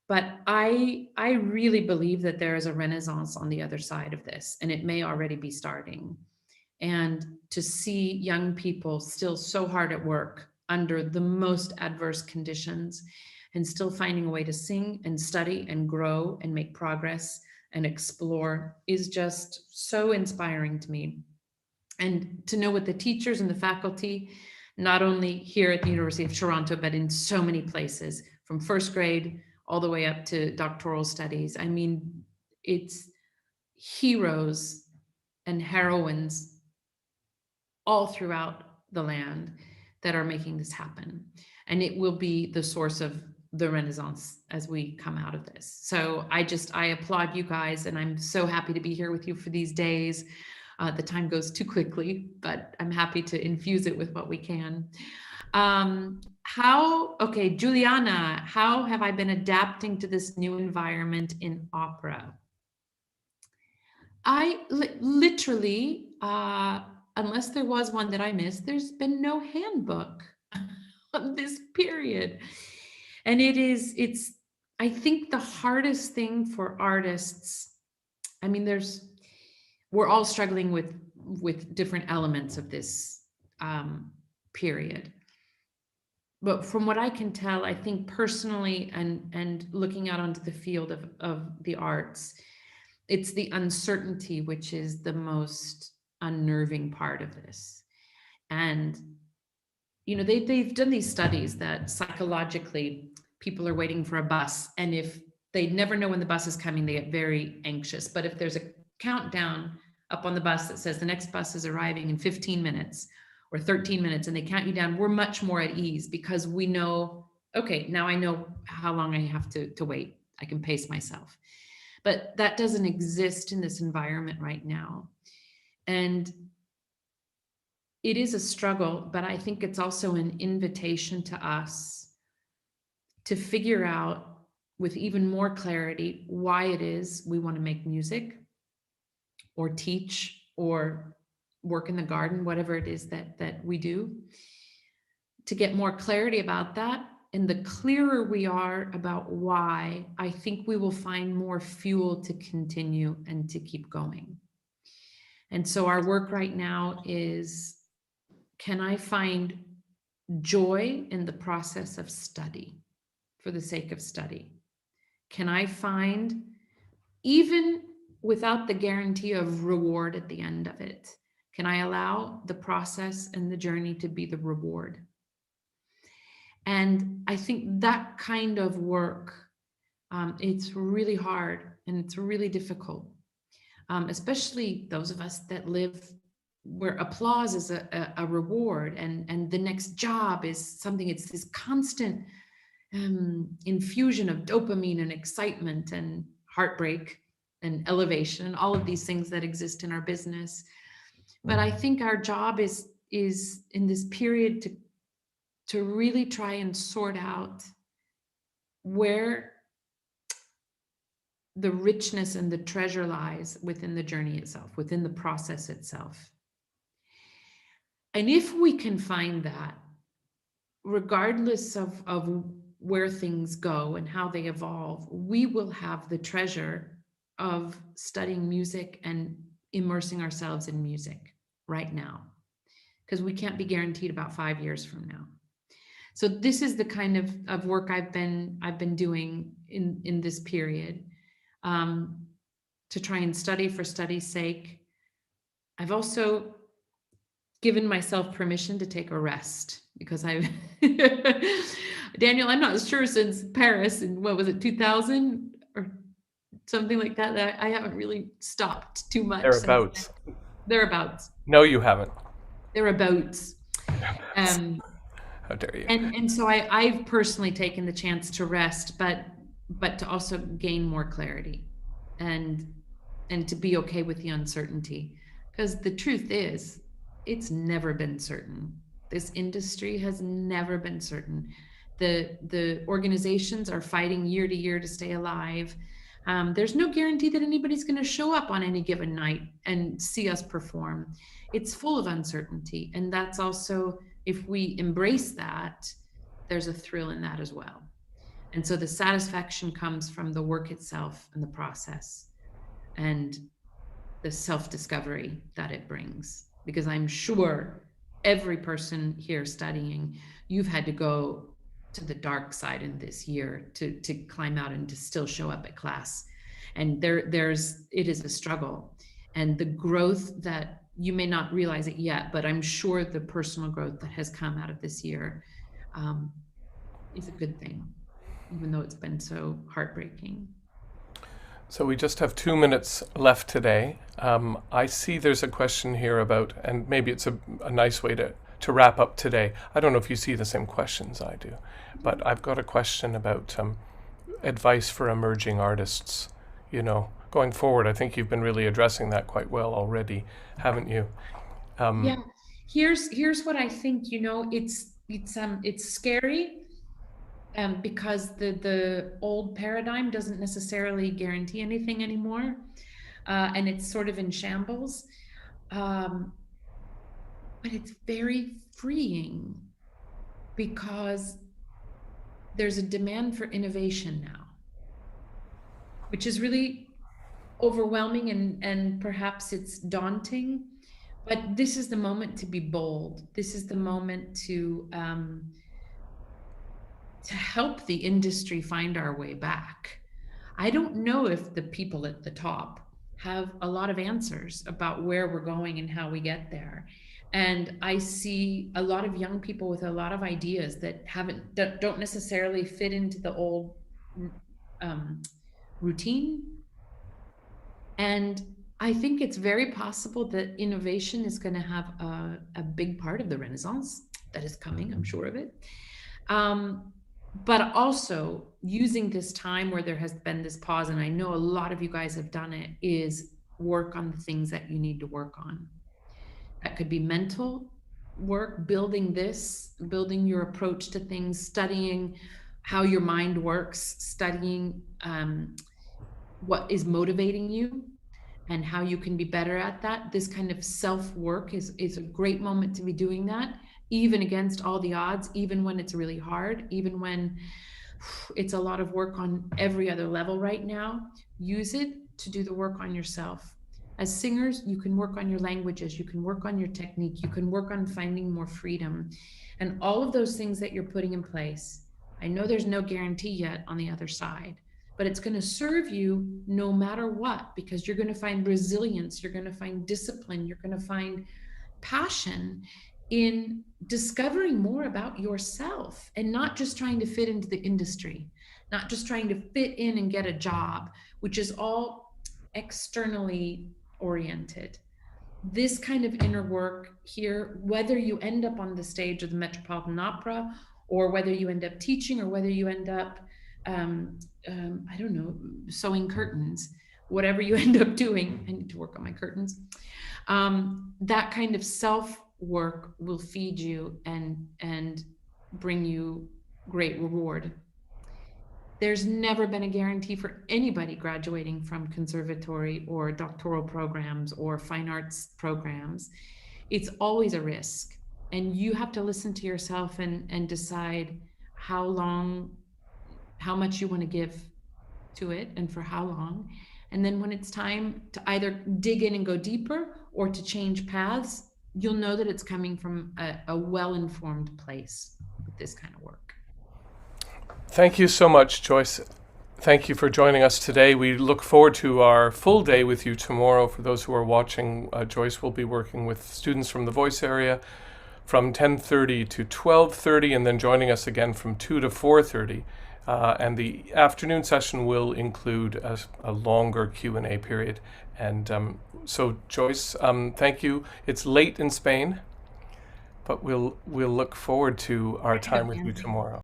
B: But I really believe that there is a renaissance on the other side of this, and it may already be starting. and to see young people still so hard at work under the most adverse conditions and still finding a way to sing and study and grow and make progress and explore is just so inspiring to me. And to know what the teachers and the faculty, not only here at the University of Toronto, but in so many places, from first grade all the way up to doctoral studies. I mean, it's heroes and heroines all throughout the land that are making this happen. And it will be the source of the Renaissance as we come out of this. So I applaud you guys, and I'm so happy to be here with you for these days. The time goes too quickly, but I'm happy to infuse it with what we can. Okay, Juliana, how have I been adapting to this new environment in opera? I literally, unless there was one that I missed, there's been no handbook on this period. And it's, I think the hardest thing for artists, I mean, we're all struggling with different elements of this period. But from what I can tell, I think personally, and looking out onto the field of the arts, it's the uncertainty which is the most unnerving part of this. And you know, they've done these studies that psychologically people are waiting for a bus, and if they never know when the bus is coming, they get very anxious. But if there's a countdown up on the bus that says the next bus is arriving in 15 minutes or 13 minutes, and they count you down, we're much more at ease because we know, okay, now I know how long I have to wait. I can pace myself. But that doesn't exist in this environment right now. And it is a struggle, but I think it's also an invitation to us to figure out with even more clarity why it is we want to make music or teach or work in the garden, whatever it is that we do, to get more clarity about that. And the clearer we are about why, I think we will find more fuel to continue and to keep going. And so our work right now is, can I find joy in the process of study for the sake of study? Can I find, even without the guarantee of reward at the end of it, can I allow the process and the journey to be the reward? And I think that kind of work, it's really hard and it's really difficult, especially those of us that live where applause is a reward, and the next job is something, it's this constant infusion of dopamine and excitement and heartbreak and elevation and all of these things that exist in our business. But I think our job is in this period to really try and sort out where the richness and the treasure lies within the journey itself, within the process itself. And if we can find that, regardless of where things go and how they evolve, we will have the treasure of studying music and immersing ourselves in music right now, because we can't be guaranteed about 5 years from now. So this is the kind of work I've been doing in this period, to try and study for study's sake. I've also given myself permission to take a rest, because I've Daniel, I'm not sure, since Paris in, what was it, 2000 or something like that I haven't really stopped too much. Thereabouts.
I: No, you haven't.
B: Thereabouts.
I: How dare you?
B: And so I've personally taken the chance to rest, but to also gain more clarity and to be okay with the uncertainty. Because the truth is, it's never been certain. This industry has never been certain. The organizations are fighting year to year to stay alive. There's no guarantee that anybody's going to show up on any given night and see us perform. It's full of uncertainty. And that's also, if we embrace that, there's a thrill in that as well. And so the satisfaction comes from the work itself and the process and the self-discovery that it brings. because I'm sure every person here studying, you've had to go to the dark side in this year to climb out and to still show up at class. And it is a struggle. And the growth that you may not realize it yet, but I'm sure the personal growth that has come out of this year is a good thing, even though it's been so heartbreaking.
I: So we just have 2 minutes left today. I see there's a question here about, and maybe it's a nice way to wrap up today. I don't know if you see the same questions I do, but I've got a question about advice for emerging artists. You know, going forward, I think you've been really addressing that quite well already, haven't you?
B: Yeah, here's what I think. You know, it's scary. Because the old paradigm doesn't necessarily guarantee anything anymore, and it's sort of in shambles. But it's very freeing because there's a demand for innovation now, which is really overwhelming and perhaps it's daunting. But this is the moment to be bold. This is the moment to help the industry find our way back. I don't know if the people at the top have a lot of answers about where we're going and how we get there. And I see a lot of young people with a lot of ideas that don't necessarily fit into the old routine. And I think it's very possible that innovation is going to have a big part of the Renaissance that is coming. I'm sure of it. But also using this time where there has been this pause, and I know a lot of you guys have done it, is work on the things that you need to work on. That could be mental work, building your approach to things, studying how your mind works, studying what is motivating you and how you can be better at that. This kind of self-work is a great moment to be doing that, even against all the odds, even when it's really hard, even when it's a lot of work on every other level right now. Use it to do the work on yourself. As singers, you can work on your languages, you can work on your technique, you can work on finding more freedom. And all of those things that you're putting in place, I know there's no guarantee yet on the other side, but it's going to serve you no matter what, because you're going to find resilience, you're going to find discipline, you're going to find passion in discovering more about yourself and not just trying to fit into the industry, not just trying to fit in and get a job, which is all externally oriented. This kind of inner work here, whether you end up on the stage of the Metropolitan Opera, or whether you end up teaching, or whether you end up, I don't know, sewing curtains, whatever you end up doing, I need to work on my curtains. That kind of self-work will feed you and bring you great reward. There's never been a guarantee for anybody graduating from conservatory or doctoral programs or fine arts programs. It's always a risk. And you have to listen to yourself and decide how much you want to give to it and for how long. And then when it's time to either dig in and go deeper or to change paths, you'll know that it's coming from a well-informed place with this kind of work.
I: Thank you so much, Joyce. Thank you for joining us today. We look forward to our full day with you tomorrow. For those who are watching, Joyce will be working with students from the voice area from 10:30 to 12:30, and then joining us again from 2 to 4:30. And the afternoon session will include a longer Q&A period. And so, Joyce, thank you. It's late in Spain, but we'll look forward to our time with you tomorrow.